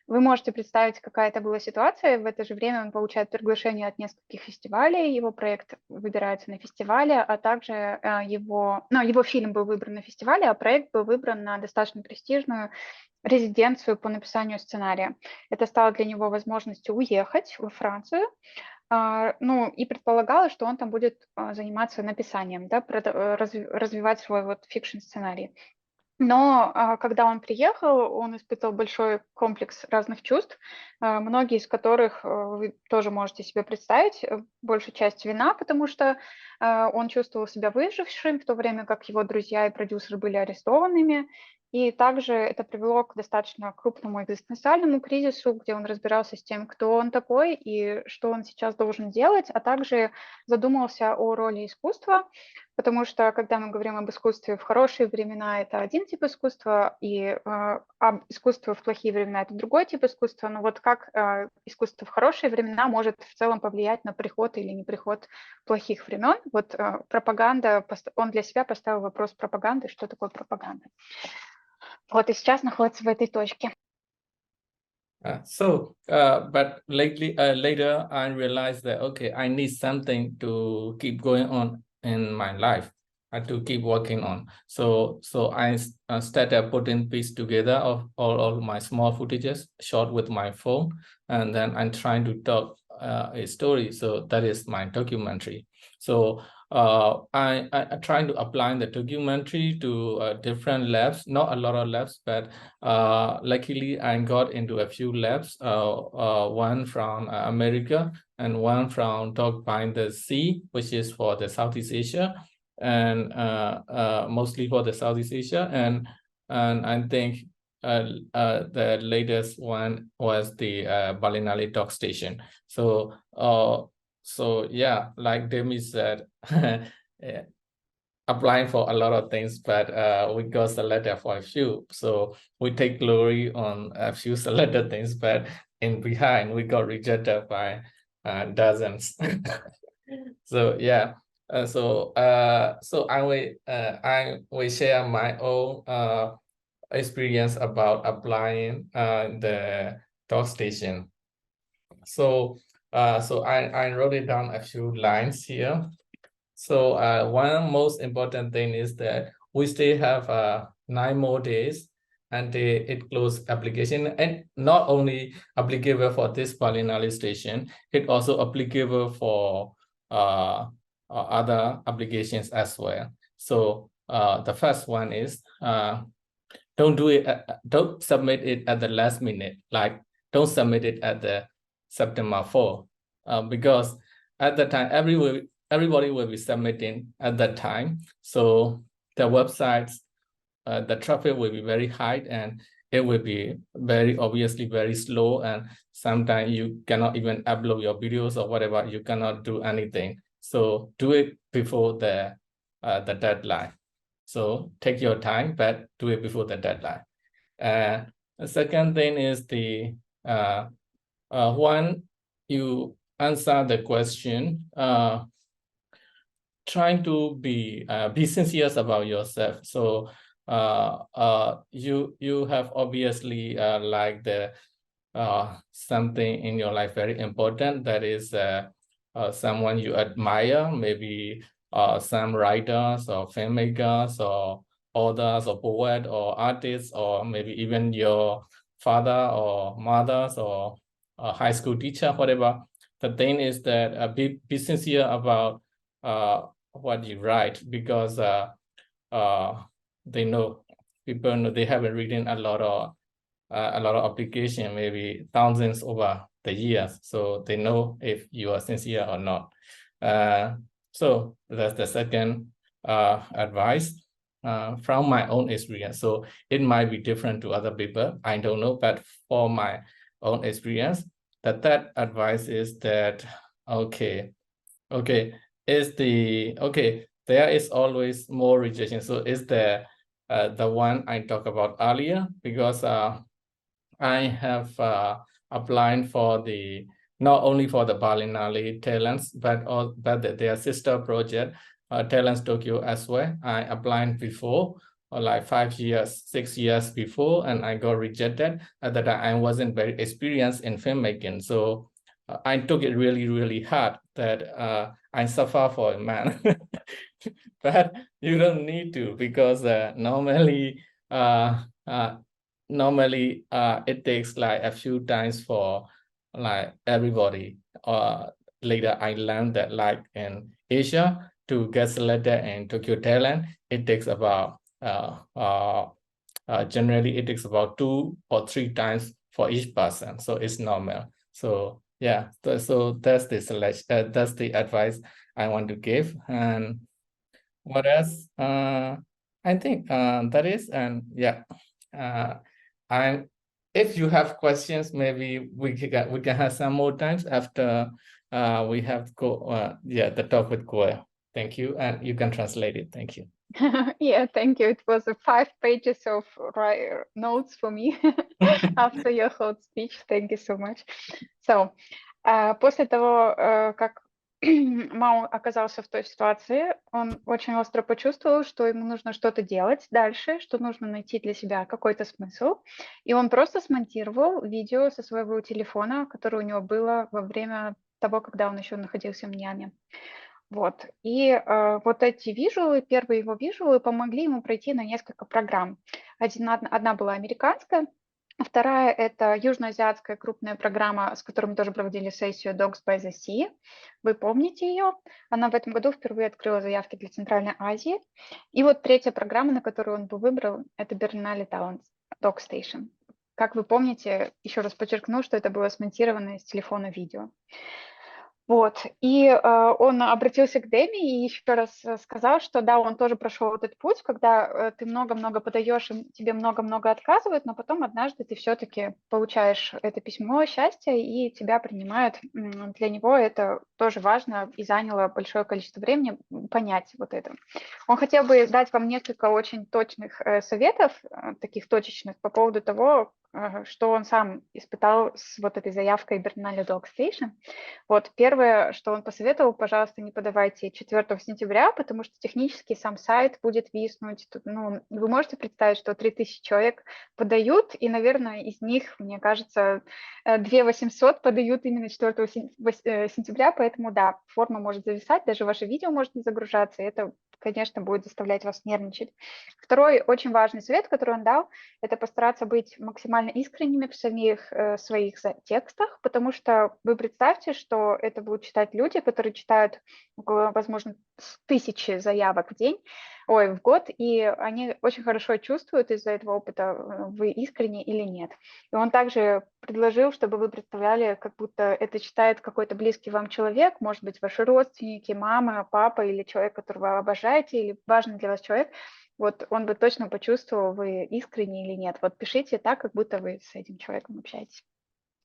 Вы можете представить, какая это была ситуация. В это же время он получает приглашение от нескольких фестивалей, его проект выбирается на фестивале, а также его фильм был выбран на фестивале, а проект был выбран на достаточно престижную резиденцию по написанию сценария. Это стало для него возможностью уехать во Францию, и предполагалось, что он там будет заниматься написанием, да, развивать свой вот фикшн-сценарий. Но когда он приехал, он испытывал большой комплекс разных чувств, многие из которых вы тоже можете себе представить. Большая часть вина, потому что он чувствовал себя выжившим, в то время как его друзья и продюсеры были арестованными. И также это привело к достаточно крупному экзистенциальному кризису, где он разбирался с тем, кто он такой и что он сейчас должен делать, а также задумался о роли искусства, потому что, когда мы говорим об искусстве в хорошие времена, это один тип искусства, и об искусстве в плохие времена это другой тип искусства. Но вот как искусство в хорошие времена может в целом повлиять на приход или не приход плохих времен? Вот пропаганда, он для себя поставил вопрос пропаганды, что такое пропаганда. Вот и сейчас находится в этой точке. But later I realized that, okay, I need something to keep going on in my life, to keep working on. So I started putting pieces together of all my small footages shot with my phone, and then I'm trying to tell a story. So that is my documentary. So I trying to apply the documentary to different labs, not a lot of labs, but luckily I got into a few labs, one from America and one from Dog by the Sea, which is for the Southeast Asia, and mostly for the Southeast Asia. And I think the latest one was the Berlinale Doc Station. So yeah, like Demie said, applying for a lot of things, but we got selected for a few. So we take glory on a few selected things, but in behind we got rejected by dozens. So yeah, so I will share my own experience about applying the doc station. So I wrote it down a few lines here. So one most important thing is that we still have 9 more days and it close application, and not only applicable for this Berlinale station, it also applicable for other applications as well. So the first one is don't do it, don't submit it at the last minute, like don't submit it at the September 4, because at the time everybody will be submitting at that time. So the websites, the traffic will be very high and it will be very obviously very slow, and sometimes you cannot even upload your videos or whatever, you cannot do anything. So do it before the deadline. So take your time, but do it before the deadline. The second thing is the when you answer the question, trying to be sincere about yourself. So you have obviously like the something in your life very important, that is someone you admire, maybe some writers or filmmakers or authors or poet or artists, or maybe even your father or mothers or a high school teacher, whatever. The thing is that be sincere about what you write, because they know, people know, they haven't written a lot of application, maybe thousands over the years, so they know if you are sincere or not. So that's the second advice from my own experience. So it might be different to other people, I don't know, but for my own experience, the third advice is that there is always more rejection. So it's the one I talked about earlier, because I have applied for the, not only for the Berlinale Talents, but their sister project, Talents Tokyo as well. I applied before, or like 5 years, 6 years before, and I got rejected. At that time, I wasn't very experienced in filmmaking, so I took it really, really hard that I suffer for a man. But you don't need to, because normally it takes like a few times for like everybody. Later I learned that like in Asia, to get selected in Tokyo Talent, it takes about generally it takes about 2 or 3 times for each person, so it's normal. So yeah, so that's the selection, that's the advice I want to give. And what else? I think that is, and yeah, if you have questions, maybe we can have some more times after we have the talk with Koel. Thank you, and you can translate it. Thank you. Yeah, thank you. It was 5 pages of notes for me after your whole speech. Thank you so much. So, после того, как Мау оказался в той ситуации, он очень остро почувствовал, что ему нужно что-то делать дальше, что нужно найти для себя какой-то смысл. И он просто смонтировал видео со своего телефона, которое у него было во время того, когда он еще находился в Мьянме. Вот. И вот эти визуалы, первые его визуалы помогли ему пройти на несколько программ. Одна была американская, а вторая – это южноазиатская крупная программа, с которой мы тоже проводили сессию Dogs by the Sea. Вы помните ее? Она в этом году впервые открыла заявки для Центральной Азии. И вот третья программа, на которую он был выбран, это Berlinale Doc Station. Как вы помните, еще раз подчеркну, что это было смонтировано из телефона видео. Вот, и он обратился к Демie и еще раз сказал, что да, он тоже прошел этот путь, когда ты много-много подаешь, и тебе много-много отказывают, но потом однажды ты все-таки получаешь это письмо счастья, и тебя принимают. Для него это тоже важно и заняло большое количество времени понять вот это. Он хотел бы дать вам несколько очень точных советов, таких точечных, по поводу того, что он сам испытал с вот этой заявкой Berlinale Doc Station. Вот первое, что он посоветовал, пожалуйста, не подавайте 4 сентября, потому что технически сам сайт будет виснуть. Ну, вы можете представить, что 3000 человек подают, и, наверное, из них, мне кажется, 2800 подают именно 4 сентября, поэтому, да, форма может зависать, даже ваше видео может не загружаться, и это, конечно, будет заставлять вас нервничать. Второй очень важный совет, который он дал, это постараться быть максимально искренними в самих своих текстах, потому что вы представьте, что это будут читать люди, которые читают около, возможно, 1000 заявок в год, и они очень хорошо чувствуют из-за этого опыта, вы искренне или нет. И он также предложил, чтобы вы представляли, как будто это читает какой-то близкий вам человек, может быть, ваши родственники, мама, папа или человек, которого вы обожаете, или важный для вас человек. Вот он бы точно почувствовал, вы искренне или нет. Вот пишите так, как будто вы с этим человеком общаетесь.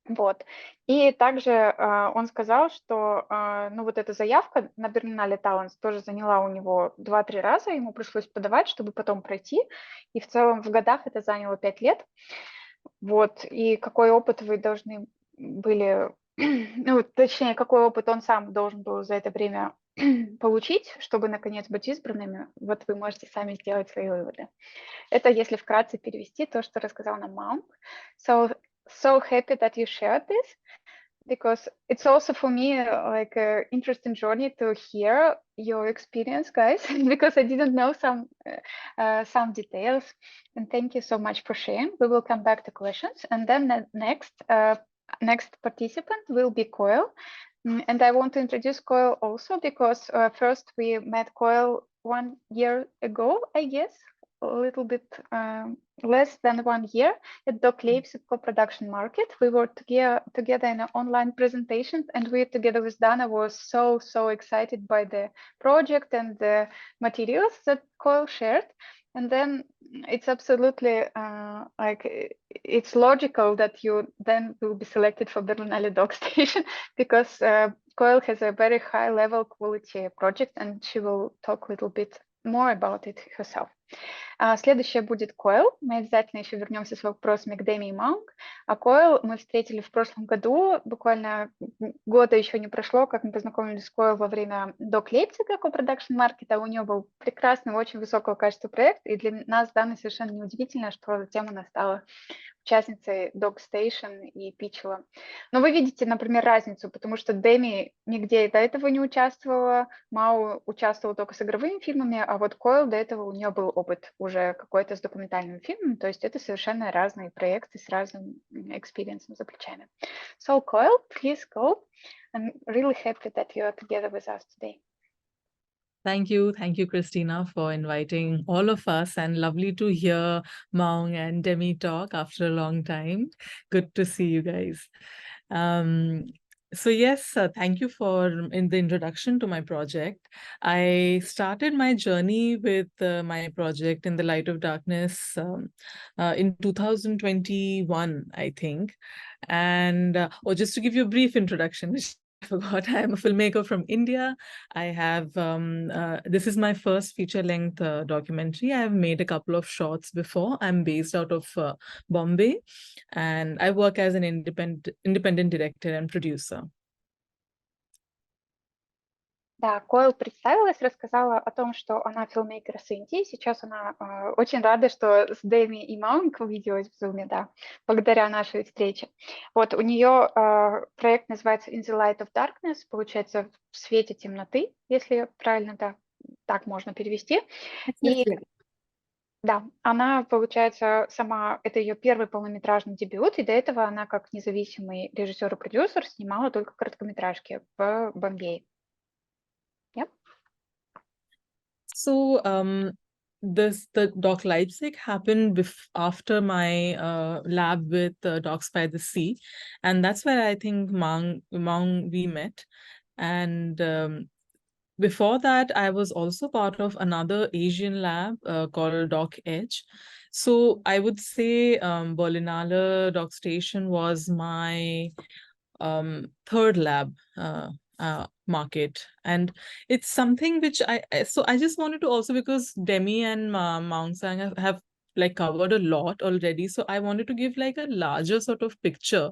Вот. И также он сказал, что ну вот эта заявка на Berlinale Talents тоже заняла у него 2-3 раза, ему пришлось подавать, чтобы потом пройти, и в целом в годах это заняло 5 лет. Вот. И какой опыт вы должны были, ну, точнее, какой опыт он сам должен был за это время получить, чтобы, наконец, быть избранными, вот вы можете сами сделать свои выводы. Это если вкратце перевести то, что рассказал нам Maung. So happy that you shared this, because it's also for me like an interesting journey to hear your experience, guys, because I didn't know some details. And thank you so much for sharing. We will come back to questions, and then the next participant will be Koel. And I want to introduce Koel also because first we met Koel 1 year ago, I guess, a little bit less than 1 year at Doc Leipzig co-production market. We were together in an online presentation, and we together with Dana was so excited by the project and the materials that Koel shared. And then it's absolutely like it's logical that you then will be selected for Berlinale Doc Station because Koel has a very high level quality project, and she will talk a little bit more about it herself. Следующее будет Koel. Мы обязательно еще вернемся с вопросами к Демie и Maung. А Koel мы встретили в прошлом году, буквально года еще не прошло, как мы познакомились с Koel во время Doc Leipzig co-production маркета. У нее был прекрасный, очень высокого качества проект, и для нас, Даны, совершенно неудивительно, что затем она стала участницей Doc Station и питчила. Но вы видите, например, разницу, потому что Демie нигде до этого не участвовала, Мау участвовала только с игровыми фильмами, а вот Koel до этого у нее был опыт уже какой-то с документальным фильмом, то есть это совершенно разные проекты с разным экспириенсом за плечами. So Koel, please go. I'm really happy that you are together with us today. Thank you, Christina, for inviting all of us, and lovely to hear Maung and Demie talk after a long time. Good to see you guys. So yes, thank you for in the introduction to my project. I started my journey with my project In the Light of Darkness in 2021, I think. And just to give you a brief introduction, which I forgot, I am a filmmaker from India. I have, this is my first feature-length documentary. I have made a couple of shorts before. I'm based out of Bombay, and I work as an independent director and producer. Да, Koel представилась, рассказала о том, что она филммейкер с Индии. Сейчас она очень рада, что с Демie и Maung увиделась в Zoom, да, благодаря нашей встрече. Вот у нее проект называется In the Light of Darkness, получается в свете темноты, если правильно, да, так можно перевести. И да, она, получается, сама, это ее первый полнометражный дебют, и до этого она как независимый режиссер и продюсер снимала только короткометражки в Бомбее. Yep. So the Doc Leipzig happened after my lab with Docs by the Sea, and that's where I think Maung we met. And before that, I was also part of another Asian lab called Doc Edge. So I would say Berlinale Doc Station was my third lab market, and it's something which I just wanted to also, because Demie and Maung Sun have like covered a lot already. So I wanted to give like a larger sort of picture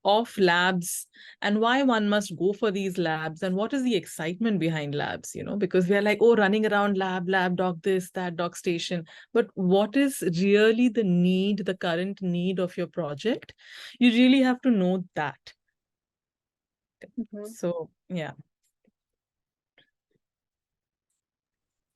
of labs and why one must go for these labs and what is the excitement behind labs, because we are like, oh, running around lab, doc this, that, doc station. But what is really the need, the current need of your project? You really have to know that. So, yeah.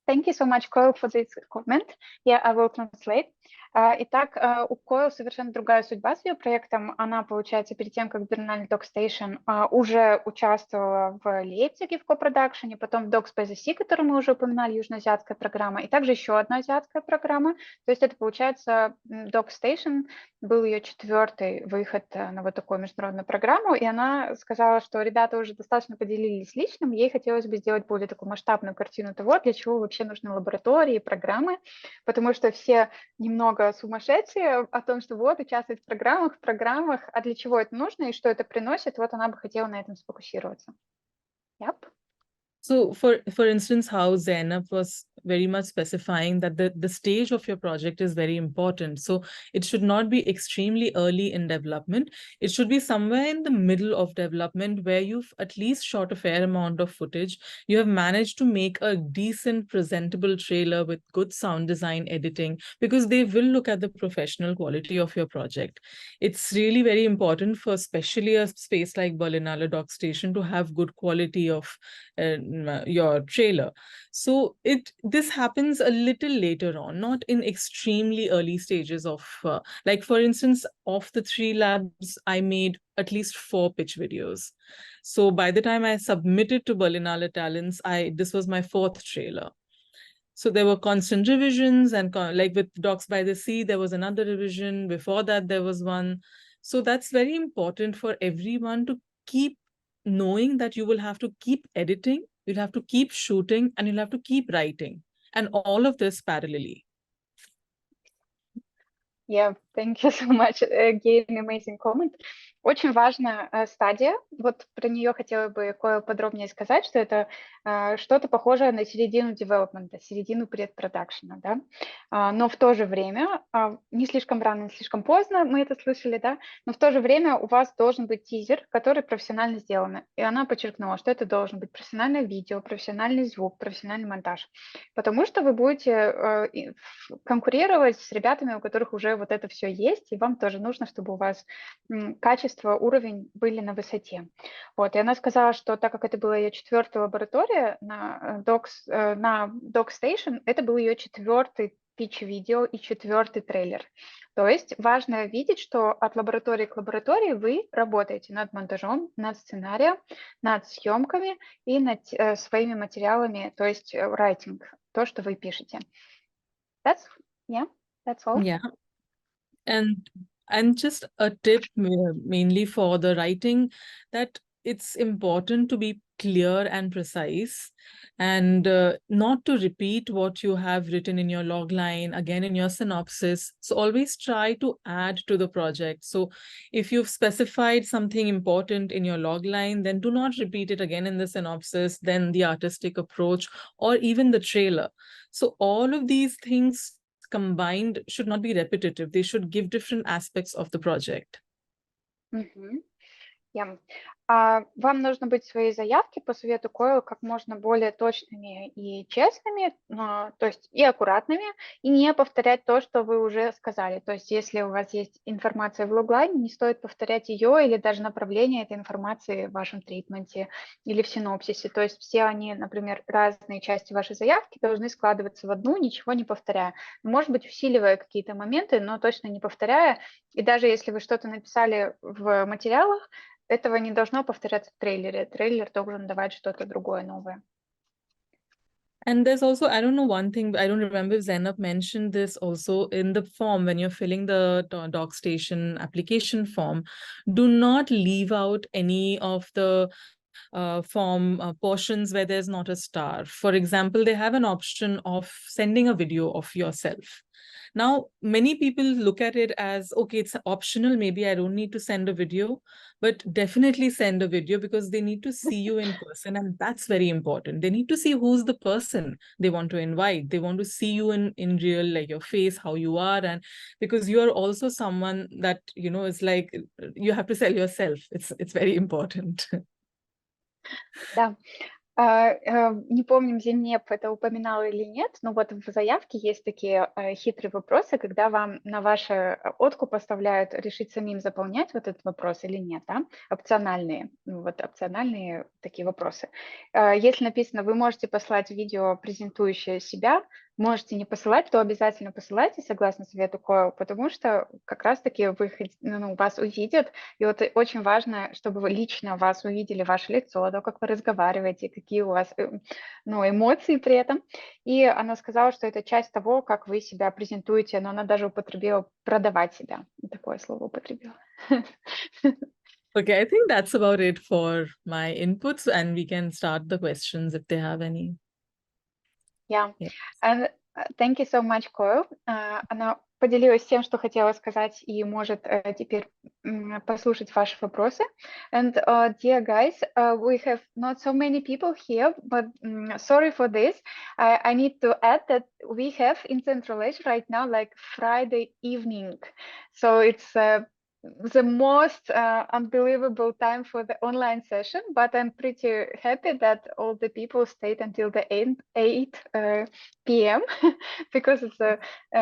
Thank you so much, Koel, for this comment. Yeah, I will translate. Итак, у Koel совершенно другая судьба с ее проектом. Она, получается, перед тем, как Berlinale Doc Station, уже участвовала в Лейпциге в копродакшене, потом в Docs by the Sea, который мы уже упоминали, южноазиатская программа, и также еще одна азиатская программа. То есть это, получается, Doc Station был ее 4-й выход на вот такую международную программу, и она сказала, что ребята уже достаточно поделились личным, ей хотелось бы сделать более такую масштабную картину того, для чего вообще нужны лаборатории, программы, потому что все немного сумасшедшие о том, что вот участвовать в программах, а для чего это нужно и что это приносит, вот она бы хотела на этом сфокусироваться. Yep. So for instance, how Zeynep was very much specifying that the stage of your project is very important. So it should not be extremely early in development. It should be somewhere in the middle of development where you've at least shot a fair amount of footage. You have managed to make a decent, presentable trailer with good sound design editing, because they will look at the professional quality of your project. It's really very important for especially a space like Berlinale Doc Station to have good quality of your trailer. So this happens a little later on, not in extremely early stages of like, for instance, of the 3 labs, I made at least 4 pitch videos. So by the time I submitted to Berlinale Talents, this was my 4th trailer. So there were constant revisions, and like with Docs by the Sea, there was another revision. Before that, there was one. So that's very important for everyone to keep knowing that you will have to keep editing, you'll have to keep shooting, and you'll have to keep writing. And all of this parallelly. Yeah, thank you so much. Again, amazing comment. Очень важная стадия. Вот про нее хотела бы Koel подробнее сказать, что это что-то похожее на середину девелопмента, середину предпродакшена, да. Но в то же время, не слишком рано, не слишком поздно, мы это слышали, да, но в то же время у вас должен быть тизер, который профессионально сделан. И она подчеркнула, что это должен быть профессиональное видео, профессиональный звук, профессиональный монтаж. Потому что вы будете конкурировать с ребятами, у которых уже вот это все есть, и вам тоже нужно, чтобы у вас качество, уровень были на высоте. Вот. И она сказала, что так как это была ее 4-я лаборатория на Doc Station, это был ее 4-й питч-видео и 4-й трейлер. То есть важно видеть, что от лаборатории к лаборатории вы работаете над монтажом, над сценарием, над съемками и над своими материалами, то есть writing, то, что вы пишете. That's all. Yeah. And just a tip mainly for the writing, that it's important to be clear and precise, and not to repeat what you have written in your logline again in your synopsis. So always try to add to the project. So if you've specified something important in your logline, then do not repeat it again in the synopsis, then the artistic approach, or even the trailer. So all of these things combined should not be repetitive. They should give different aspects of the project. Yeah. Вам нужно быть в своей заявке по совету Koel как можно более точными и честными, то есть и аккуратными, и не повторять то, что вы уже сказали. То есть если у вас есть информация в логлайне, не стоит повторять ее или даже направление этой информации в вашем тритменте или в синопсисе. То есть все они, например, разные части вашей заявки должны складываться в одну, ничего не повторяя. Может быть, усиливая какие-то моменты, но точно не повторяя. И даже если вы что-то написали в материалах, этого не должно повторяться в трейлере. Трейлер должен давать что-то другое, новое. And there's also, I don't know, one thing, I don't remember if Zeynep mentioned this also in the form, when you're filling the Doc Station application form, do not leave out any of the form portions where there's not a star. For example, they have an option of sending a video of yourself. Now, many people look at it as, okay, it's optional. Maybe I don't need to send a video, but definitely send a video because they need to see you in person. And that's very important. They need to see who's the person they want to invite. They want to see you in real, like your face, how you are. And because you are also someone that, you know, it's like you have to sell yourself. It's very important. Да. Не помню, Зейнеп это упоминала или нет, но вот в заявке есть такие хитрые вопросы, когда вам на ваш откуп оставляют решить самим заполнять вот этот вопрос или нет, да? Опциональные, вот опциональные такие вопросы. Если написано, вы можете послать видео, презентующее себя, можете не посылать, то обязательно посылайте, согласно совету Koel, потому что как раз-таки вы, вас увидят, и вот очень важно, чтобы вы лично вас увидели, ваше лицо, то, как вы разговариваете, какие у вас эмоции при этом. И она сказала, что это часть того, как вы себя презентуете, но она даже употребила «продавать себя». Такое слово употребила. Okay, I think that's about it for my inputs, and we can start the questions if they have any. Yeah. And thank you so much, Koel. Она поделилась тем, что хотела сказать, и может теперь послушать ваши вопросы. And dear guys, we have not so many people here, but sorry for this. I need to add that we have in Central Asia right now like Friday evening. So it's the most unbelievable time for the online session, but I'm pretty happy that all the people stayed until the 8 p.m. because it's a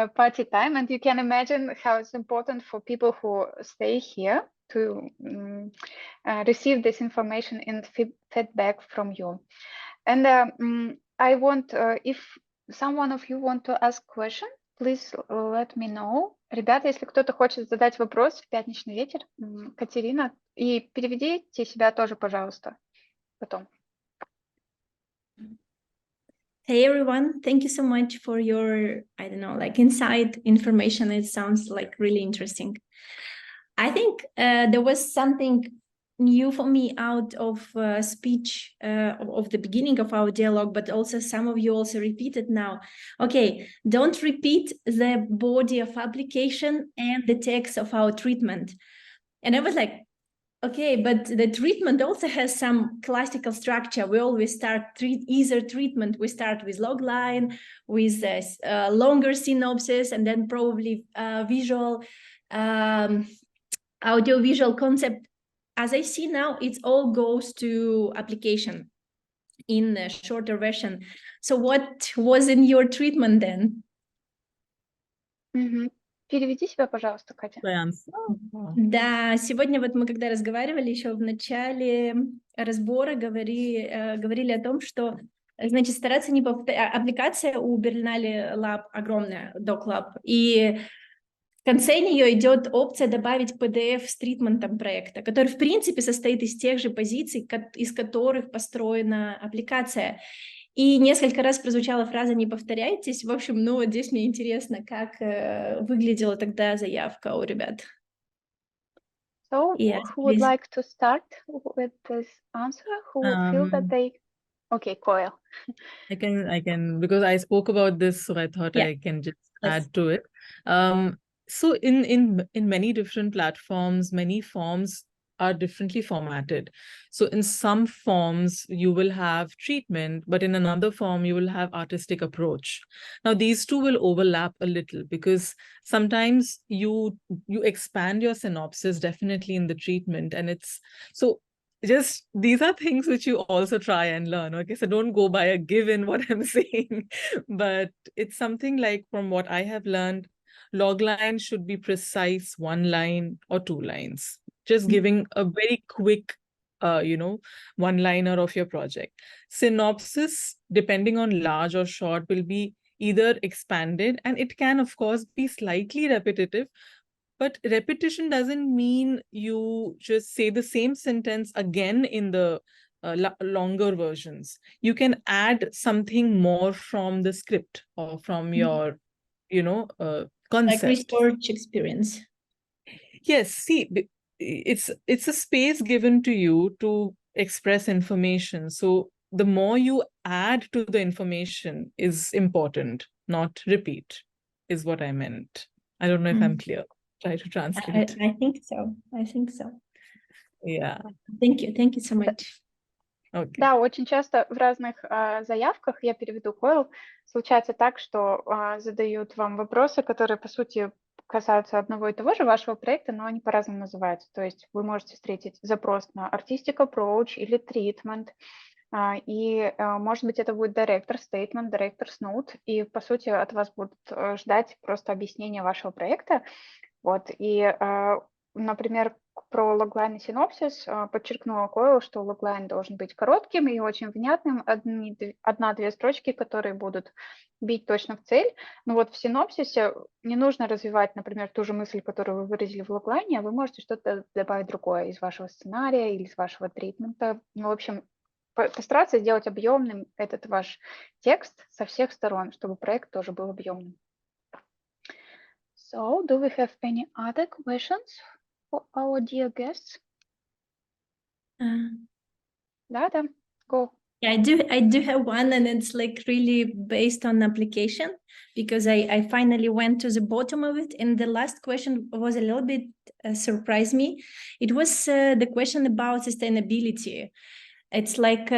party time, and you can imagine how it's important for people who stay here to receive this information and feedback from you. And I want, if someone of you want to ask question, please let me know. Ребята, если кто-то хочет задать вопрос в пятничный вечер, Катерина, и переведите себя тоже, пожалуйста, потом. Hey everyone, thank you so much for your, I don't know, like inside information. It sounds like really interesting. I think there was something new for me out of speech of the beginning of our dialogue, but also some of you also repeated now. Okay, don't repeat the body of application and the text of our treatment. And I was like, okay, but the treatment also has some classical structure. We always start either treatment. We start with logline, with a longer synopsis, and then probably visual, audio-visual concept. As I see now, it all goes to application in a shorter version. So what was in your treatment then? Переведи себя, пожалуйста, Катя. Да, сегодня вот мы когда разговаривали еще в начале разбора, говорили о том, что, значит, стараться не повторять. Аппликация у Berlinale Lab огромная, Doc Lab, и в конце нее идет опция добавить PDF с тритментом проекта, который, в принципе, состоит из тех же позиций, из которых построена аппликация. И несколько раз прозвучала фраза «не повторяйтесь». В общем, ну, вот здесь мне интересно, как выглядела тогда заявка у ребят. So, Yes, who would please. like to start with this answer? Who feel that they... Okay, Koel. I can, because I spoke about this, so I thought I can just add to it. So in many different platforms, many forms are differently formatted. So in some forms, you will have treatment, but in another form, you will have artistic approach. Now, these two will overlap a little because sometimes you expand your synopsis definitely in the treatment. And it's so just these are things which you also try and learn. Okay, so don't go by a given what I'm saying, but it's something like from what I have learned, logline should be precise 1 line or 2 lines, just giving a very quick, one-liner of your project. Synopsis, depending on large or short, will be either expanded, and it can, of course, be slightly repetitive, but repetition doesn't mean you just say the same sentence again in the longer versions. You can add something more from the script or from your, concept. Like research experience. Yes, see, it's a space given to you to express information. So the more you add to the information is important, not repeat. is what I meant. I don't know if I'm clear. Try to translate. I think so. I think so. Yeah. Thank you so much. Okay. Да, очень часто в разных заявках, я переведу Koel, случается так, что задают вам вопросы, которые, по сути, касаются одного и того же вашего проекта, но они по-разному называются. То есть вы можете встретить запрос на artistic approach или treatment, и, может быть, это будет director statement, director's note, и, по сути, от вас будут ждать просто объяснения вашего проекта. Вот, и, например, про логлайн и синопсис подчеркнула Koel, что логлайн должен быть коротким и очень внятным, одна-две строчки, которые будут бить точно в цель. Но вот в синопсисе не нужно развивать, например, ту же мысль, которую вы выразили в логлайне, а вы можете что-то добавить другое из вашего сценария или из вашего тритмента. Ну, в общем, постараться сделать объемным этот ваш текст со всех сторон, чтобы проект тоже был объемным. So, do we have any other questions for our dear guests? Да, go. Yeah, I do have one, and it's like really based on application, because I finally went to the bottom of it, and the last question was a little bit surprised me. It was the question about sustainability. It's like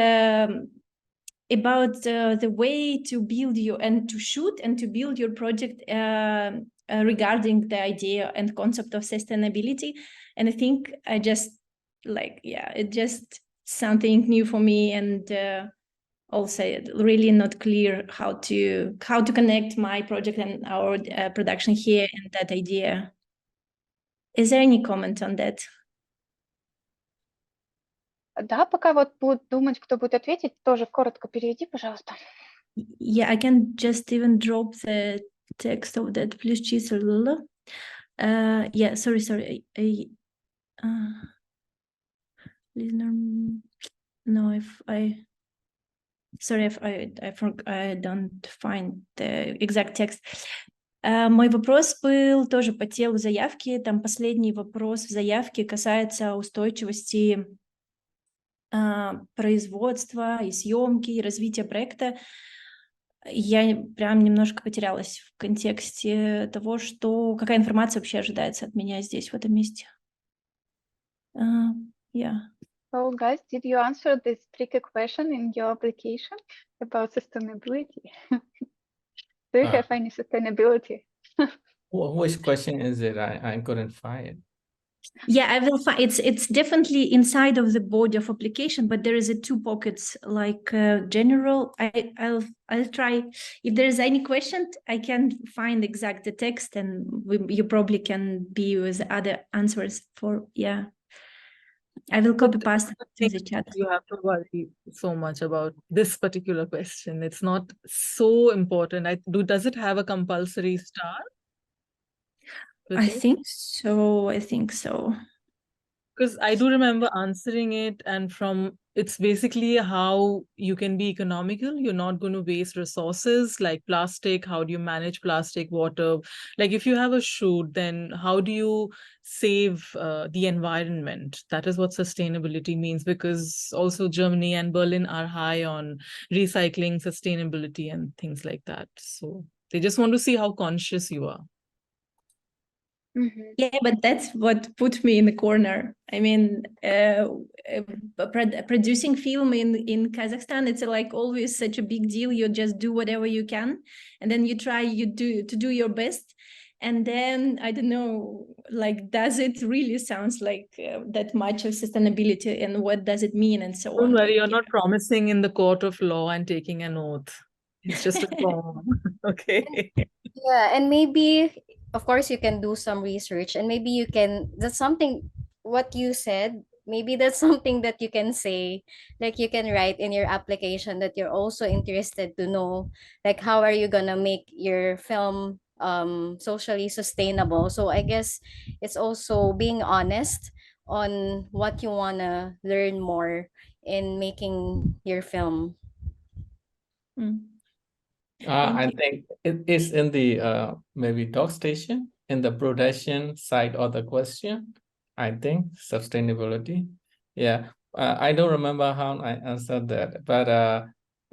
about the way to build your and to shoot and to build your project regarding the idea and concept of sustainability. And I think I just like, yeah, it just something new for me, and also really not clear how to connect my project and our production here and that idea. Is there any comment on that? Да, пока вот будут думать, кто будет ответить, тоже коротко переведи, пожалуйста. Yeah, I can just even drop the text of that. Плюс числа. Yeah, sorry. Listener, no, if I don't find the exact text. Мой вопрос был тоже по телу заявки. Там последний вопрос в заявке касается устойчивости производства и съемки, и развития проекта. Я прям немножко потерялась в контексте того, что какая информация вообще ожидается от меня здесь, в этом месте. Yeah. So, guys, did you answer this tricky question in your application about sustainability? Do you have any sustainability? Which question is it? I couldn't find it. Yeah, I will find it's definitely inside of the body of application, but there is a two pockets like general. I'll try. If there is any question, I can find exact the text, and you probably can be with other answers for, yeah. I will copy paste to the chat. You have to worry so much about this particular question. It's not so important. Does it have a compulsory star? I think so. Because I do remember answering it, and it's basically how you can be economical. You're not going to waste resources like plastic. How do you manage plastic, water? Like if you have a shoot, then how do you save the environment? That is what sustainability means, because also Germany and Berlin are high on recycling, sustainability, and things like that. So they just want to see how conscious you are. Mm-hmm. Yeah, but that's what put me in the corner. I mean, producing film in Kazakhstan, it's like always such a big deal. You just do whatever you can, and then you try to do your best. And then I don't know, like, does it really sounds like that much of sustainability, and what does it mean, and so on? Don't worry, you're not promising in the court of law and taking an oath. It's just a form. Okay. Yeah, and maybe, of course, you can do some research, and maybe that's something, what you said, maybe that's something that you can say, like you can write in your application that you're also interested to know, like, how are you gonna make your film socially sustainable. So I guess it's also being honest on what you wanna learn more in making your film. I think it is in the maybe Doc Station in the production side of the question. I think sustainability. Yeah, I don't remember how I answered that, but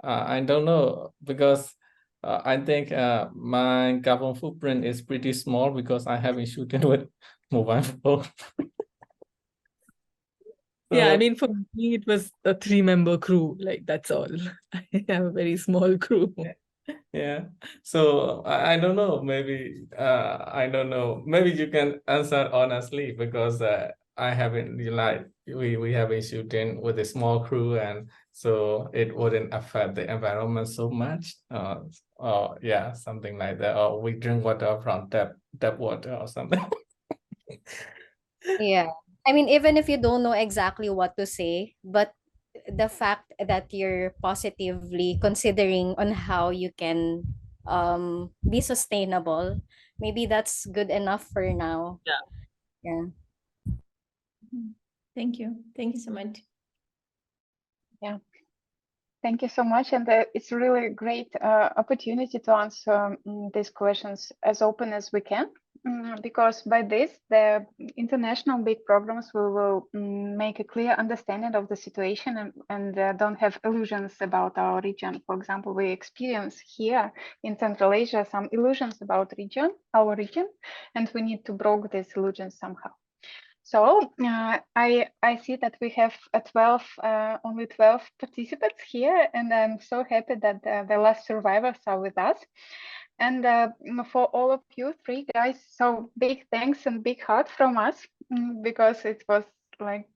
I don't know, because I think my carbon footprint is pretty small because I haven't shooted with mobile phone. Yeah, I So, mean, for me, it was a 3-member crew. Like, that's all. I have a very small crew. yeah. So I don't know. Maybe I don't know. Maybe you can answer honestly because I haven't we have been shooting with a small crew, and so it wouldn't affect the environment so much. Or yeah, something like that. Or we drink water from tap water or something. Yeah. I mean, even if you don't know exactly what to say, but the fact that you're positively considering on how you can be sustainable, maybe that's good enough for now. Yeah. Yeah. Thank you. Thank you so much. Yeah. Thank you so much. And it's really a great opportunity to answer these questions as open as we can, because by this, the international big programs will make a clear understanding of the situation and don't have illusions about our region. For example, we experience here in Central Asia some illusions about our region, and we need to break these illusions somehow. So I see that we have only 12 participants here, and I'm so happy that the last survivors are with us. And for all of you three guys, so big thanks and big heart from us, because it was like,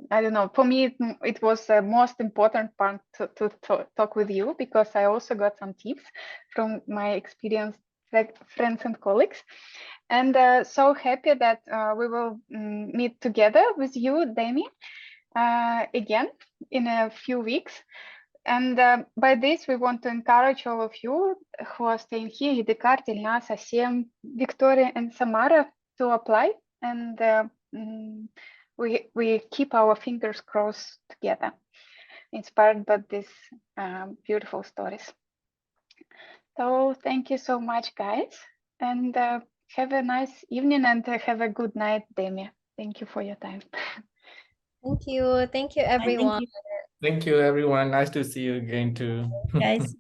I don't know, for me, it was the most important part to talk with you, because I also got some tips from my experienced friends and colleagues. And so happy that we will meet together with you, Demie, again in a few weeks. And by this, we want to encourage all of you who are staying here, Edekar, Tilnas, Asem, Victoria, and Samara, to apply. And we keep our fingers crossed together, inspired by these beautiful stories. So thank you so much, guys. And have a nice evening, and have a good night, Demie. Thank you for your time. Thank you. Thank you, everyone. Thank you, Thank you, everyone. Nice to see you again too. guys.